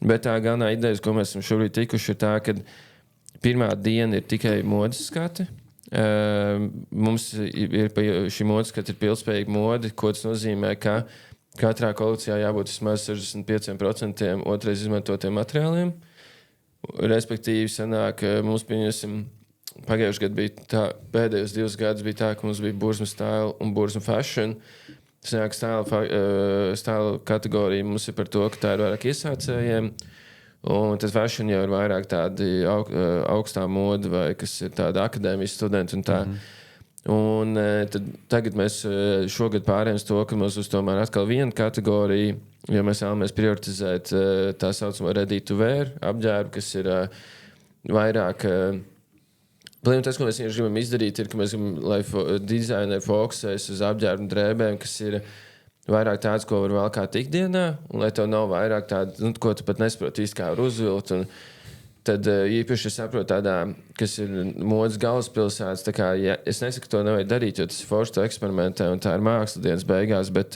S2: Bet tā galvenā ideja, ko mēs esam šobrīd tikuši, ir tā, ka pirmā diena ir tikai modes skati. Mums ir šī modes skati ir pilnspējīga mode, ko tas nozīmē, ka katrā kolekcijā jābūt vismaz 65% otrais izmantotiem materiāliem. Respektīvi, sanāk, mums pagājušajā gadā bija tā, pēdējos 2 gadus bija tā, ka mums bija Burzma Style un Burzma Fashion. Sanāk, style kategorija mums ir par to, ka tā ir vairāk iesācējiem. Un tad fashion jau ir vairāk tādi augstā moda vai kas ir tāda akadēmijas studenti un tā. Un tagad mēs šogad pārējām to, ka mums uz tomēr atkal viena kategorija, jo mēs vēlamies prioritizēt tā saucamo ready to wear apģērbu, kas ir vairāk... Tas, ko mēs gribam izdarīt, ir, ka mēs gribam, lai dizaineri fokusēs uz apģērbu un drēbēm, kas ir vairāk tāds, ko var valkāt ikdienā, un lai tev nav vairāk tādu, ko tu pat nesaproti īsti kā var uzvilkt. Un tad īpaši es saprotu tādā, kas ir modes galvaspilsētas. Ja, es nesaku, ka to nevajag darīt, jo tas ir forši to eksperimentē, un tā ir māksla dienas beigās, bet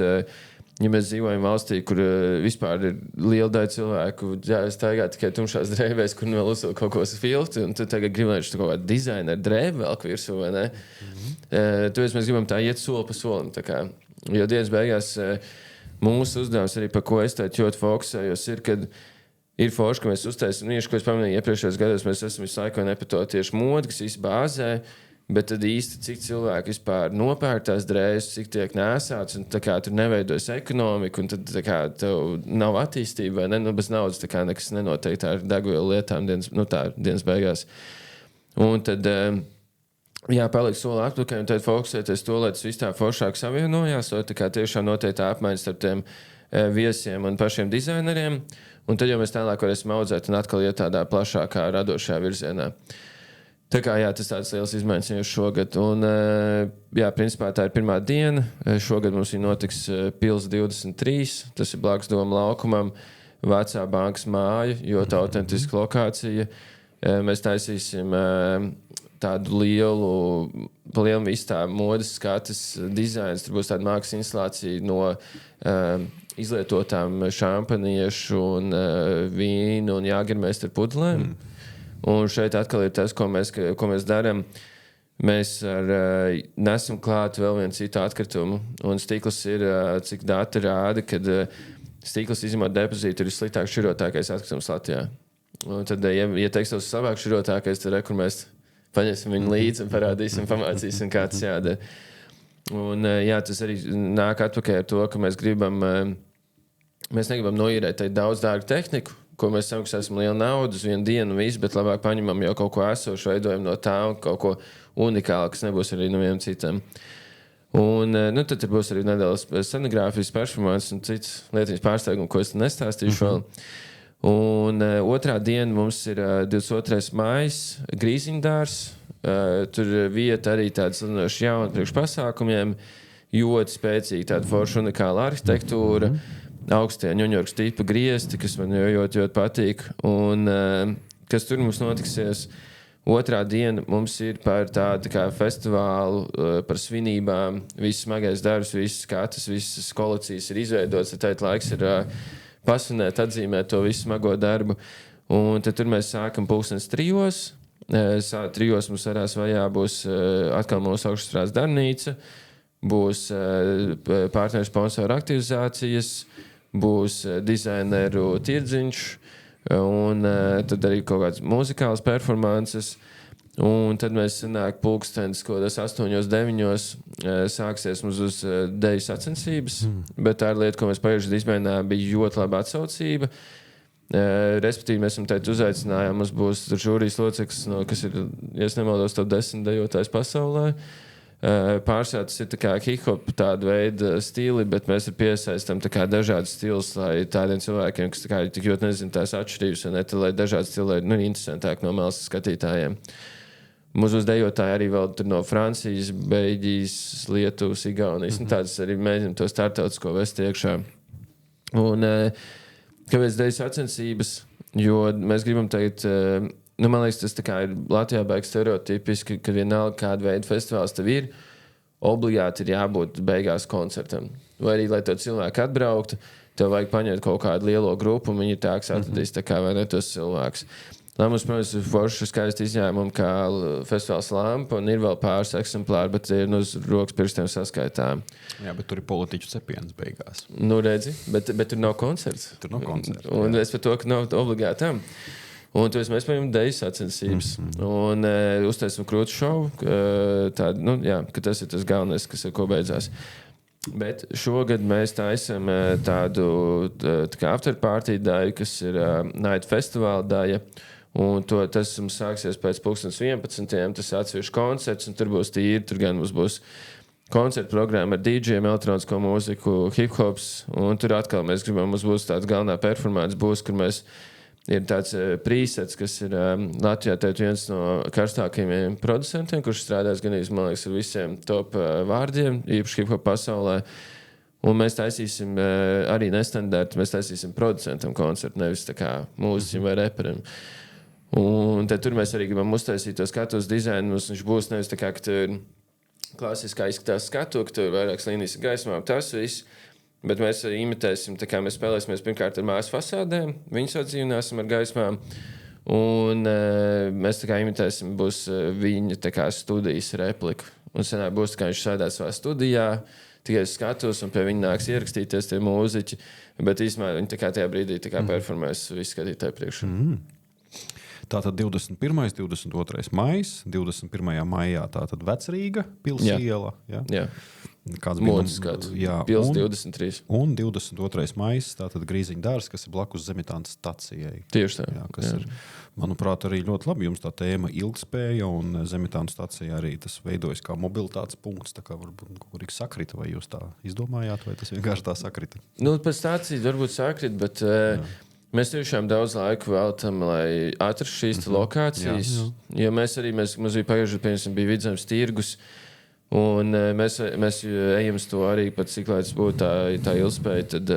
S2: ja mēs dzīvojam valstī, kur vispār ir liela daļa cilvēku, staigā tikai tumšās drēbēs, kur vēl uzvilk kaut ko filtru, un tu tagad gribi, lai tu kaut kādu dizaineru drēbu velk virsū, vai ne? Tāpēc mēs gribam tā iet soli pa solim. Jo dienas beigās mūsu uzdevums arī, par ko es ļoti fokusējos, ir, kad ir forši, ka mēs uztaisam, ko es pamanīju iepriekšējos gados, mēs esam visu laiku ne par to tieši modi, kas īsti bāzē, bet tad īsti cik cilvēki vispār nopērk tās drēbes, cik tiek nēsāts, un tur neveidojas ekonomika, un tad tev nav attīstība, vai ne, bez naudas nekas nenotiek, tā ir degvielu lietām dienas beigās. Un tad, paliek soli atpakaļ, un tad fokusēties to, lai tas viss tā foršāk savienojās, lai tiešām notiek tā apmaiņas starp tiem viesiem un pašiem dizaineriem. Un tad jau mēs tālāk varēsim audzēt un atkal iet tādā plašākā, radošajā virzienā. Tas tāds liels izmaiņas jau šogad. Un, principā tā ir pirmā diena. Šogad mums notiks Pils 23. Tas ir blakus Doma laukumam, vecā bankas māja, ļoti autentiska lokācija. Mēs taisīsim tādu lielu visu tā modes skatas dizains. Tur būs tāda mākslas instalācija no izlietotām šampaniešu un vīnu un jāgermeisteru pudelēm. Un šeit atkal ir tas, ko mēs darām. Mēs nesam klāt vēl vienu citu atkritumu. Un stikls ir, cik dati rāda, kad stikls izņemot depozītu ir sliktāk šķirotākais atkritums Latvijā. Un tad, ja teiks tos savāk šķirotākais, tad kur mēs paņemsim viņu līdzi un parādīsim, pamācīsim, kā tas jādara. Un tas arī nāk atpakaļ ar to, ka mēs negribam noīrēt daudz dārgu tehniku, ko mēs samaksāsim lielu naudu uz vienu dienu un visu, bet labāk paņemam jau kaut ko esošu, veidojam no tā un kaut ko unikālu, kas nebūs arī no vienam citam. Un tad būs arī nedaudz scenogrāfijas performance un cits lietiņas pārsteigums, ko es nestāstīšu vēl. Un otrā diena mums ir 22. maijs, Grīziņdārs. Tur vieta arī tāda salinoši jauna priekš pasākumiem, ļoti spēcīga tāda forša unikāla arhitektūra. Augstie ņuņorkas tipa griezti, kas man ļoti patīk. Un kas tur mums notiksies? Otrā diena mums ir par tādu kā festivālu, par svinībām. Viss smagais darbs, visas skatas, visas kolekcijas ir izveidotas. Tad laiks ir pasvinēt, atzīmēt to visu smago darbu. Un tad tur mēs sākam 3:00. 3:00 mums varās vajā būs atkal mūsu augšstrādes darbnīca. Būs partneru sponsoru aktivizācijas. Būs dizaineru tirdziņš, un tad arī kaut kādas muzikālas performances. Un tad mēs sanāk pulkstenis, ko tas 8-9 sāksies mums uz deju sacensības. Bet tā ir lieta, ko mēs pagājušajā gadā izmēģinājām, bija ļoti laba atsaucība. Respektīvi, mēs esam teikt uzaicinājām, mums būs žūrijas loceklis, kas ir, ja nemaldos, top 10 dejotājs pasaulē. Pārsvarā tas ir hip-hop tāda veida stili, bet mēs piesaistām dažādas stilus, lai tādiem cilvēkiem, kas tik ļoti nezina tās atšķirības, un lai dažādi stili ir interesantāk no malas skatītājiem. Mūsu uzdejotāji arī vēl no Francijas, Beļģijas, Lietuvas, Igaunijas. Tādas arī mēģinām to startautisko vest iekšā. Un kāpēc deju sacensības? Jo mēs gribam teikt, man liekas, tas ir Latvijā beigas stereotipiski, ka vienalga kāda veida festivāls tev ir, obligāti ir jābūt beigās koncertam. Vai arī, lai tev cilvēki atbrauktu, tev vajag paņemt kaut kādu lielo grupu, un viņi ir tā, kas atradīs vai ne tos cilvēkus. Lai mums, protams, ir forši skaisti izņēmumi, kā festivāls Lampa, un ir vēl pāris eksemplāri, bet ir uz rokas pirkstiem saskaitām.
S1: Jā, bet tur ir politiķu cepienas beigās.
S2: Redzi, bet tur nav koncerts.
S1: Tur nav koncerts.
S2: Un es par to, ka nav obligāti tam. Un tāpēc mēs paņemam deju sacensības un uztaisam krūtu šovu, ka tas ir tas galvenais, kas ar ko beidzās. Bet šogad mēs taisam tādu afterparty daļu, kas ir Night Festival daļa. Un tas mums sāksies pēc 11:00. Tas ir atsevišķs koncerts, un tur būs tīri. Tur gan mums būs koncerta programma ar DJiem, elektronisko mūziku, hip-hops. Un tur atkal mēs gribam, mums būs tāds galvenā performance, kur mēs ir tāds presets, kas ir Latvijā viens no karstākajiem producentiem, kurš strādās gan man liekas, ar visiem top vārdiem, īpaši hip-hop pasaulē. Un mēs taisīsim arī nestandarti, mēs taisīsim producentam koncertu, nevis tā kā mūziķim vai reperim. Un tad tur mēs arī gribam uztaisīt to skatuves dizainu. Viņš būs nevis tā kā, ka tur klasiskā izskatās skatu, ka tur vairākas līnijas ir gaismā, tas viss. Bet mēs arī imitēsim, tā kā mēs spēlēsimies pirmkārt ar mājas fasādēm, viņus atdzīvināsim ar gaismām. Un mēs tā kā imitēsim, būs viņa tā kā studijas replika. Un senāk būs tā kā viņš sēdās savā studijā, tikai skatos, un pie viņa nāks ierakstīties tie mūziķi. Bet īstenībā viņi tā kā tajā brīdī tā kā performēs visu skatītāju priekšā.
S1: Tātad 21. 22. maijs, 21. maijā tātad Vecrīga, Pilsēla.
S2: Jā.
S1: Kāds
S2: Modas skats. Pils 23.
S1: Un 22. maijs, tātad Grīziņa dārs, kas ir blakus Zemitānas stacijai.
S2: Tieši tā.
S1: Jā, kas ir, manuprāt, arī ļoti labi. Jums tā tēma ilgspēja un Zemitānas stacija arī tas veidojas kā mobilitātes punkts. Tā kā varbūt kaut kur sakrita, vai jūs tā izdomājāt, vai tas vienkārši tā sakrita?
S2: Pēc stācijas varbūt sakrita, bet mēs tiešām daudz laika veltam, lai atrastu šīs lokācijas. Jā. Jo mums bija pagājušajā gadā bija Vidzemes tirgus, un mēs ejam uz to arī pat cik lai tas būtu tā ilgspēja. Tad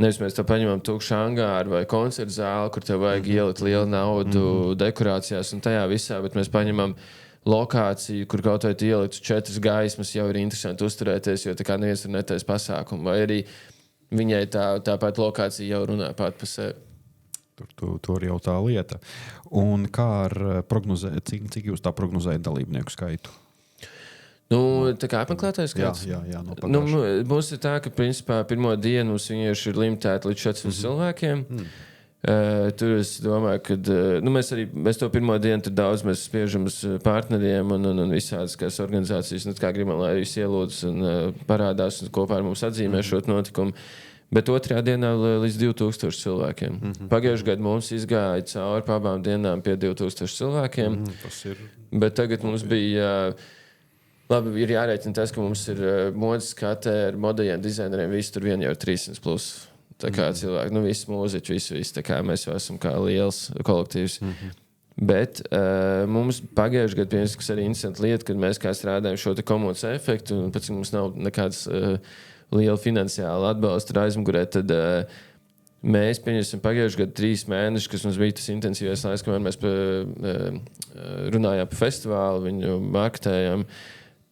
S2: nevis mēs paņemam tukšu angāru vai koncertu zāli, kur tev vajag ielikt lielu naudu dekorācijās un tajā visā, bet mēs paņemam lokāciju, kur kaut vai ielikt 4 gaismas, jau ir interesanti uzturēties, jo tā kā neviens ir netais pasākumu. Vai arī viņai tāpat lokācija jau runā pat par sevi.
S1: Tur jau tā lieta. Un kā ar prognozēt, cik jūs tā prognozējat dalībnieku skaitu?
S2: Tā kā apmeklētājs skaits?
S1: Jā,
S2: mums ir tā, ka principā pirmo dienu mums vienkārši ir limitēti līdz 400 cilvēkiem. Tur es domāju, ka mēs to pirmo dienu tur daudz mēs spiežam uz partneriem un visādas organizācijas, kā gribam, lai visi ielūdz un parādās un kopā ar mums atzīmē šo notikumu. Bet otrajā dienā līdz 2000 cilvēkiem. Pagājušajā gadā mums izgāja cauri abām dienām pie 2000 cilvēkiem.
S1: Tas ir.
S2: Bet tagad mums bija, labi, ir jārēķina tas, ka mums ir modes skate ar modeļiem, dizaineriem, visi tur vien jau ir 300 plus. Tā kā cilvēki, visi mūziķi, visi, tā kā mēs jau esam kā liels kolektīvs. Bet mums pagājušajā gadā piemēram, kas arī interesanta lieta, kad mēs kā strādājam šo komunas efektu, un pēc mums nav nekādas liela finansiāla atbalsta aizmugurē, tad mēs pieņemsim pagājušajā gadā 3 mēnešus, kas mums bija tas intensīvais laiks, kamēr mēs runājām par festivālu, viņu marketējām.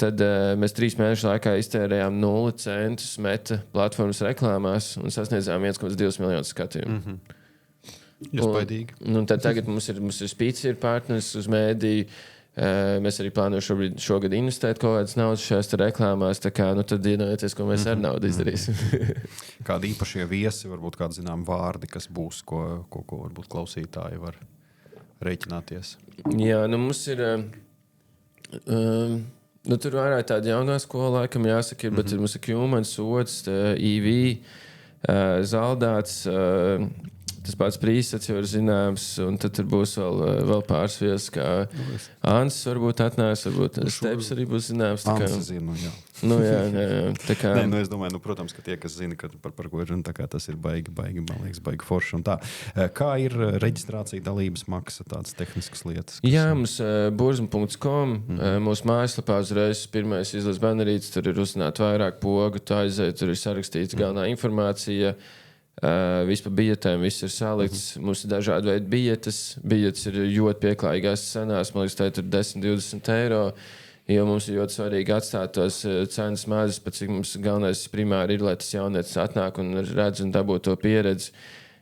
S2: Tad mēs 3 mēnešu laikā iztērējām 0 centus meta platformas reklāmās un sasniedzām 1,2 miljonus skatījumu.
S1: Iespaidīgi.
S2: Un tad tagad mums ir speaker partners uz mēdī. Mēs arī plānojam šogad investēt kaut kādas naudas šajās reklāmās. Tā kā tad iedomājieties, ko mēs ar naudu izdarīsim.
S1: Kādi īpašie viesi, varbūt kādi zinām vārdi, kas būs, ko varbūt klausītāji var rēķināties?
S2: Jā, mums ir... tur vairāk tāda jaunā skola, laikam jāsaka, bet mums ir Kjūmans, Sods, EV, Zaldāts, tas pats Prīsats jau ir zināms, un tad tur būs vēl pāris vietas, kā Ants varbūt atnāks, varbūt Steps arī būs zināms.
S1: Ants zinu, jā.
S2: Jā. Tā kā...
S1: Nē, es domāju, protams, ka tie, kas zina, par ko ir runa, tā kā tas ir baigi, man liekas, baigi forši un tā. Kā ir reģistrācija, dalības maksa, tādas tehniskas lietas?
S2: Jā, mums burzma.com, mūsu mājaslapā uzreiz pirmais izlas banerītes, tur ir uzzināt vairāk pogu, tā aiziet, tur ir sarakstīts galvenā informācija, vispār biļetēm viss ir salikts. Mums ir dažādi veidi biļetes. Biļetes ir ļoti pieklājīgās cenās. Man liekas, tā ir 10-20 eiro. Jo mums ir ļoti svarīgi atstāt tos cenas mazas, pat cik mums galvenais primāri ir, lai tas jaunietis atnāk un redz un dabū to pieredzi.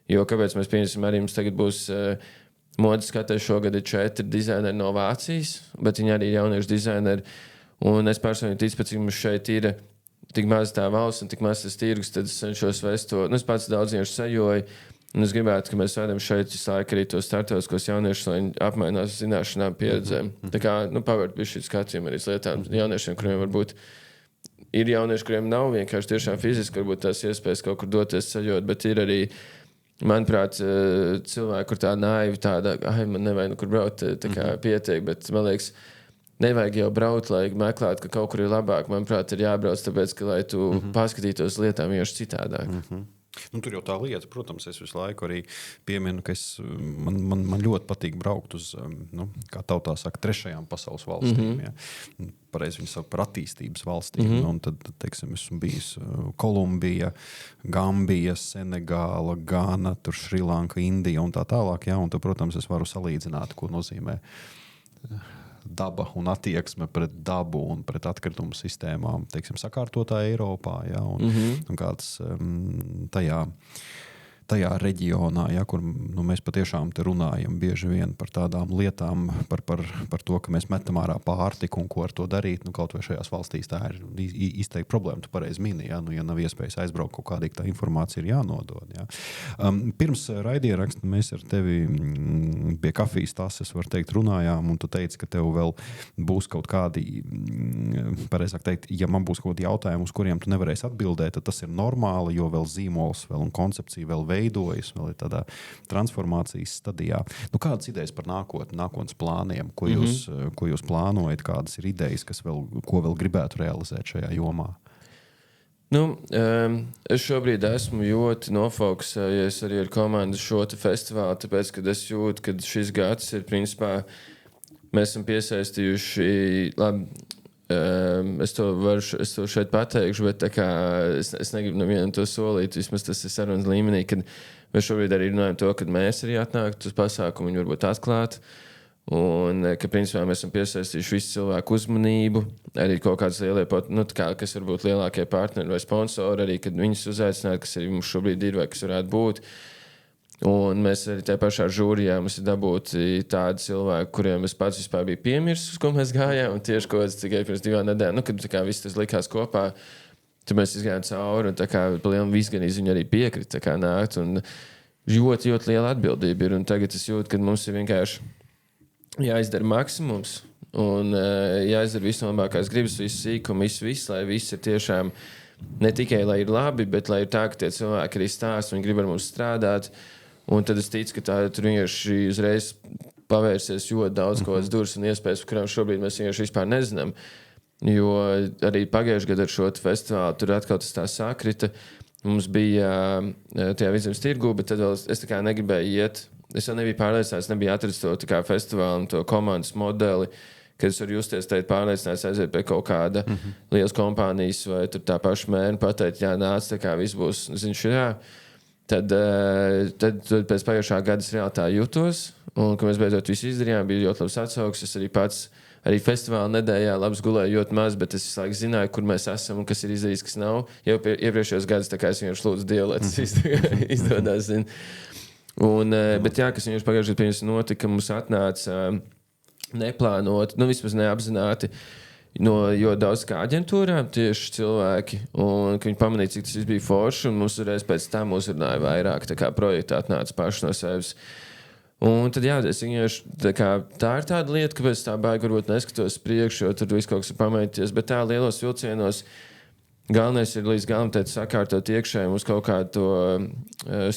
S2: Jo kāpēc mēs pieņemsim arī mums tagad būs modes skatē šogad ir 4 dizaineri no Vācijas, bet viņi arī ir jauniešu dizaineri. Un es personīgi ticu, cik mums šeit ir tik maz tā valsts un tik maz tas tirgus, tad es cenšos vest to. Es pats daudz vienkārši sajoju, un es gribētu, ka mēs vedam šeit visu laiku arī tos startautiskos jauniešus, lai viņi apmainās zināšanām, pieredzēm. Tā kā, pavērt bija šī skatījumu arī lietām jauniešiem, kuriem varbūt ir jaunieši, kuriem nav vienkārši tiešām fiziski, varbūt tās iespējas kaut kur doties sajot, bet ir arī, manuprāt, cilvēki, kur tā naivi tāda, man nevajag kur braukt, tā kā pietiek, bet man liekas, nevajag jau braukt, lai meklētu, ka kaut kur ir labāk. Manuprāt, ir jābrauc, tāpēc, ka, lai tu paskatītos lietām vienkārši citādāk.
S1: Tur jau tā lieta, protams, es visu laiku arī pieminu, ka man ļoti patīk braukt uz, kā tautā saka, trešajām pasaules valstīm. Ja. Pareizi viņi sauc par attīstības valstīm. Un tad, teiksim, esmu bijis Kolumbija, Gambija, Senegāla, Gana, tur Šrilanka, Indija un tā tālāk. Ja. Un tad, protams, es varu salīdzināt, ko nozīmē daba un attieksme pret dabu un pret atkritumu sistēmām, teiksim, sakārtotā Eiropā, ja, un kāds tajā reģionā, ja, kur mēs patiešām te runājam bieži vien par tādām lietām, par to, ka mēs metam ārā pārtiku un ko ar to darīt. Kaut vai šajās valstīs tā ir izteikti problēma. Tu pareizi mini, ja, ja nav iespējas aizbraukt, kaut kādīgi tā informācija ir jānodod. Ja. Pirms raidieraksta mēs ar tevi pie kafijas tases, var teikt, runājām, un tu teici, ka tev vēl būs kaut kādi, pareizāk teikt, ja man būs kaut kādi jautājumi, uz kuriem tu nevarēsi atbildēt, tad tas ir normāli, jo vēl zīmols, vēl un koncepcija vēl veidojas, vēl ir tādā transformācijas stadijā. Kādas idejas par nākotnes plāniem? Ko jūs plānojat? Kādas ir idejas, ko vēl gribētu realizēt šajā jomā?
S2: Es šobrīd esmu ļoti nofokusējies arī ar komandu šo festivālu, tāpēc, kad es jūtu, ka šis gads ir, principā, mēs esam piesaistījuši, es to šeit pateikšu, bet tā kā es negribu nevienam to solīt, vismaz tas ir sarunas līmenī, kad mēs šobrīd arī runājam to, kad mēs arī atnāktu uz pasākumu, viņi varbūt atklāt, un ka principā mēs esam piesaistījuši visu cilvēku uzmanību, arī kaut kādas lielie, kas varbūt lielākie partneri vai sponsori, arī kad viņus uzaicināt, kas arī mums šobrīd ir vai kas varētu būt. Un mēs arī tajā pašā žūrijā mums ir dabūti tādi cilvēki, kuriem es pats vispār biju piemirsis, ko mēs gājām, un tieši kaut kāds tikai pirms 2 nedēļām, kad tā kā viss tas likās kopā, tad mēs izgājām cauri, un tā kā liela visganīs viņi arī piekrita, tā kā nākt, un ļoti, ļoti liela atbildība ir, un tagad es jūtu, ka mums ir vienkārši jāizdara maksimums, un jāizdara visu labākās gribas, visu sīkumu, visu, lai viss ir tiešām ne tikai, lai ir labi, bet lai ir tā, ka tie cilvēki arī stāst, viņi grib ar mums strādāt. Un tad es ticu, ka tur vienkārši uzreiz pavērsies ļoti daudz kaut kādas durvis un iespējas, kurām šobrīd mēs vienkārši vispār nezinām. Jo arī pagājušajā gadā ar šo festivālu tur atkal tas tā sakrita. Mums bija tajā Vidzemes tirgū, bet tad vēl es tā kā negribēju iet. Es jau nebiju pārliecināts, nebiju atradis to tā kā festivālu un to komandas modeli, kad es varu justies teikt pārliecināts aiziet pie kaut kāda lielas kompānijas vai tur tā paša mērna pateikt, jā, nāc, tā kā viss būs, jā. Tad pēc pagājušā gada es reāli tā jutos, un, kad mēs beidzot visu izdarījām, bija ļoti labs atsauks. Es arī pats, arī festivāla nedēļā labs gulēju ļoti maz, bet es visu laiku zināju, kur mēs esam un kas ir izdarīts, kas nav. Jau iepriekšējos gadus, tā kā es vienkārši lūdzu Dievu, lai tas izdodas, zin. Un, bet jā, kas vienkārši pagājušajā gadā notika, mums atnāca neplānot, vismaz neapzināti, jo daudz kā aģentūrām tieši cilvēki, un ka viņi pamanīja, cik tas viss bija forši, un mums reiz pēc tam uzrunāja vairāk, tā kā projekti atnāca paši no sevis. Un tad, es vienkārši tā ir tāda lieta, kāpēc tā baigi varbūt neskatos priekšu, jo tur viss kaut kas ir pamēģināties. Bet tā lielos vilcienos galvenais ir līdz galam sakārtot iekšēji uz kaut kādu to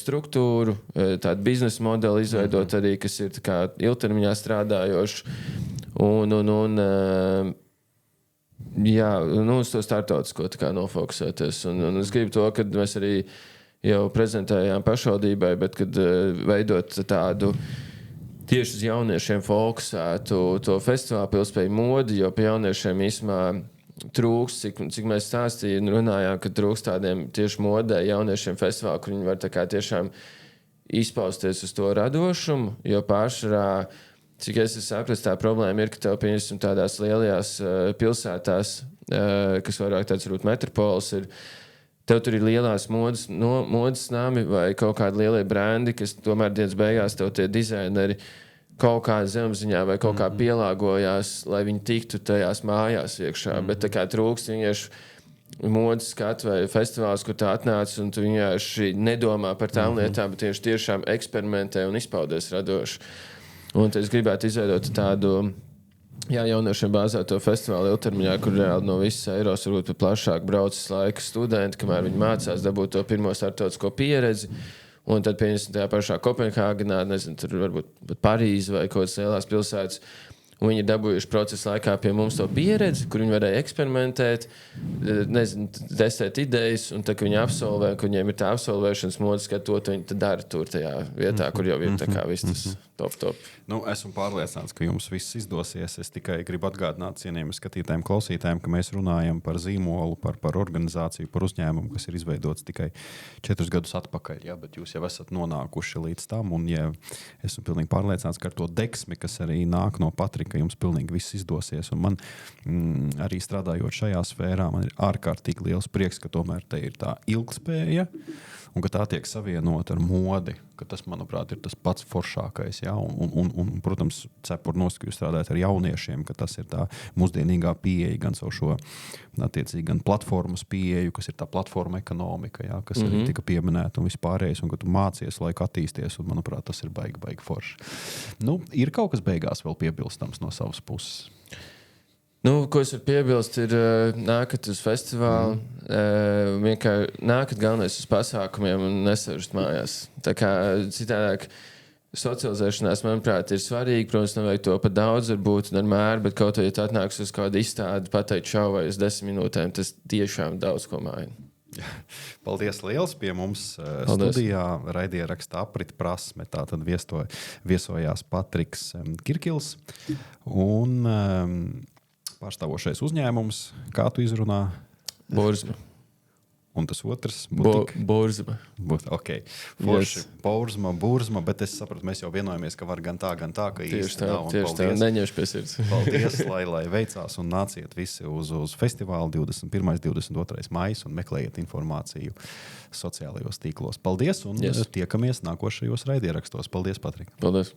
S2: struktūru, tādu biznesa modeli izveidot arī, kas ir ilgtermiņā strādājošs. Uz to startautisko nofokusēties. Un es gribu to, ka mēs arī jau prezentējām pašvaldībai, bet kad veidot tādu tieši uz jauniešiem fokusētu to festivālu Pilspēļu modi, jo pie jauniešiem īsumā trūks, cik mēs stāstījām un runājām, ka trūks tādiem tieši modē jauniešiem festivālu, kur viņi var tiešām izpausties uz to radošumu, jo pārsvarā, cik es saprastu, tā problēma ir, ka tev, pieņemsim, tādās lielajās pilsētās, kas vairāk tāds varbūt metropols ir, tev tur ir lielās modes nami vai kaut kādi lielie brendi, kas tomēr dienas beigās tev tie dizaineri kaut kā zemziņā vai kaut kā pielāgojās, lai viņi tiktu tajās mājās iekšā. Bet tā kā trūkst vienkārši modes skatu vai festivāls, kur tā atnāc un tu vienkārši nedomā par tām lietām, bet tiešām eksperimentē un izpaudies radoši. Un es gribētu izveidot tādu jauniešiem bāzēto festivālu ilgtermiņā, kur reāli no visas Eiropas varbūt pat plašāk braucas laika studenti, kamēr viņi mācās dabūt to pirmo startautisko pieredzi. Un tad, pieņemsim, tajā pašā Kopenhāgenā, nezinu, tur varbūt pat Parīze vai kaut kādas lielās pilsētas. Un viņi ir dabūjuši procesa laikā pie mums to pieredzi, kur viņi varēja eksperimentēt, nezinu, testēt idejas, un tad, kad viņi absolvē, kad viņiem ir tā absolvēšanas modes, ka to viņi dara tur tajā vietā, kur jau ir tā kā viss tas top.
S1: Esmu pārliecināts, ka jums viss izdosies. Es tikai gribu atgādināt cienījumiem skatītājiem, klausītājiem, ka mēs runājam par zīmolu, par organizāciju, par uzņēmumu, kas ir izveidots tikai 4 gadus atpakaļ. Ja? Bet jūs jau esat nonākuši līdz tam, un esmu pilnīgi pārliecināts, ka ar to deksmi, kas arī nāk no Patrika, jums pilnīgi viss izdosies. Un man arī strādājot šajā sfērā, man ir ārkārtīgi liels prieks, ka tomēr te ir tā ilgspēja un ka tā tiek savienota ar modi, ka tas, manuprāt, ir tas pats foršākais. Ja? Un, protams, cepur jūs strādājat ar jauniešiem, ka tas ir tā mūsdienīgā pieeja, gan savu šo, attiecīgi, gan platformas pieeju, kas ir tā platforma ekonomika, ja? Kas arī tika pieminēta un vispārējais, un ka tu mācies laiku attīsties, un, manuprāt, tas ir baigi forši. Ir kaut kas beigās vēl piebilstams no savas puses?
S2: Ko es varu piebilst, ir nākat uz festivālu, vienkārši nākat galvenais uz pasākumiem un nesažat mājās. Tā kā citādāk socializēšanās, manuprāt, ir svarīgi. Protams, nevajag to pat daudz varbūt un ar mēru, bet kaut vai, ja tu atnāks uz kādu izstādi, pateikt šau vai uz 10 minūtēm, tas tiešām daudz ko maina.
S1: Paldies liels pie mums studijā. Raidieraksta Aprit prasme. Tātad viesojās Patriks Kirkils un pārstāvošais uzņēmums. Kā tu izrunā?
S2: Burzma.
S1: Un tas otrs?
S2: Burzma.
S1: Ok. Forši. Yes. Burzma, bet es sapratu, mēs jau vienojamies, ka var gan tā, ka īsti nav.
S2: Tieši tā, neņemšu pie sirds.
S1: Paldies, lai veicās un nāciet visi uz festivālu 21. 22. maijs un meklējiet informāciju sociālajos tīklos. Paldies un tiekamies nākošajos raidierakstos. Paldies, Patrik.
S2: Paldies.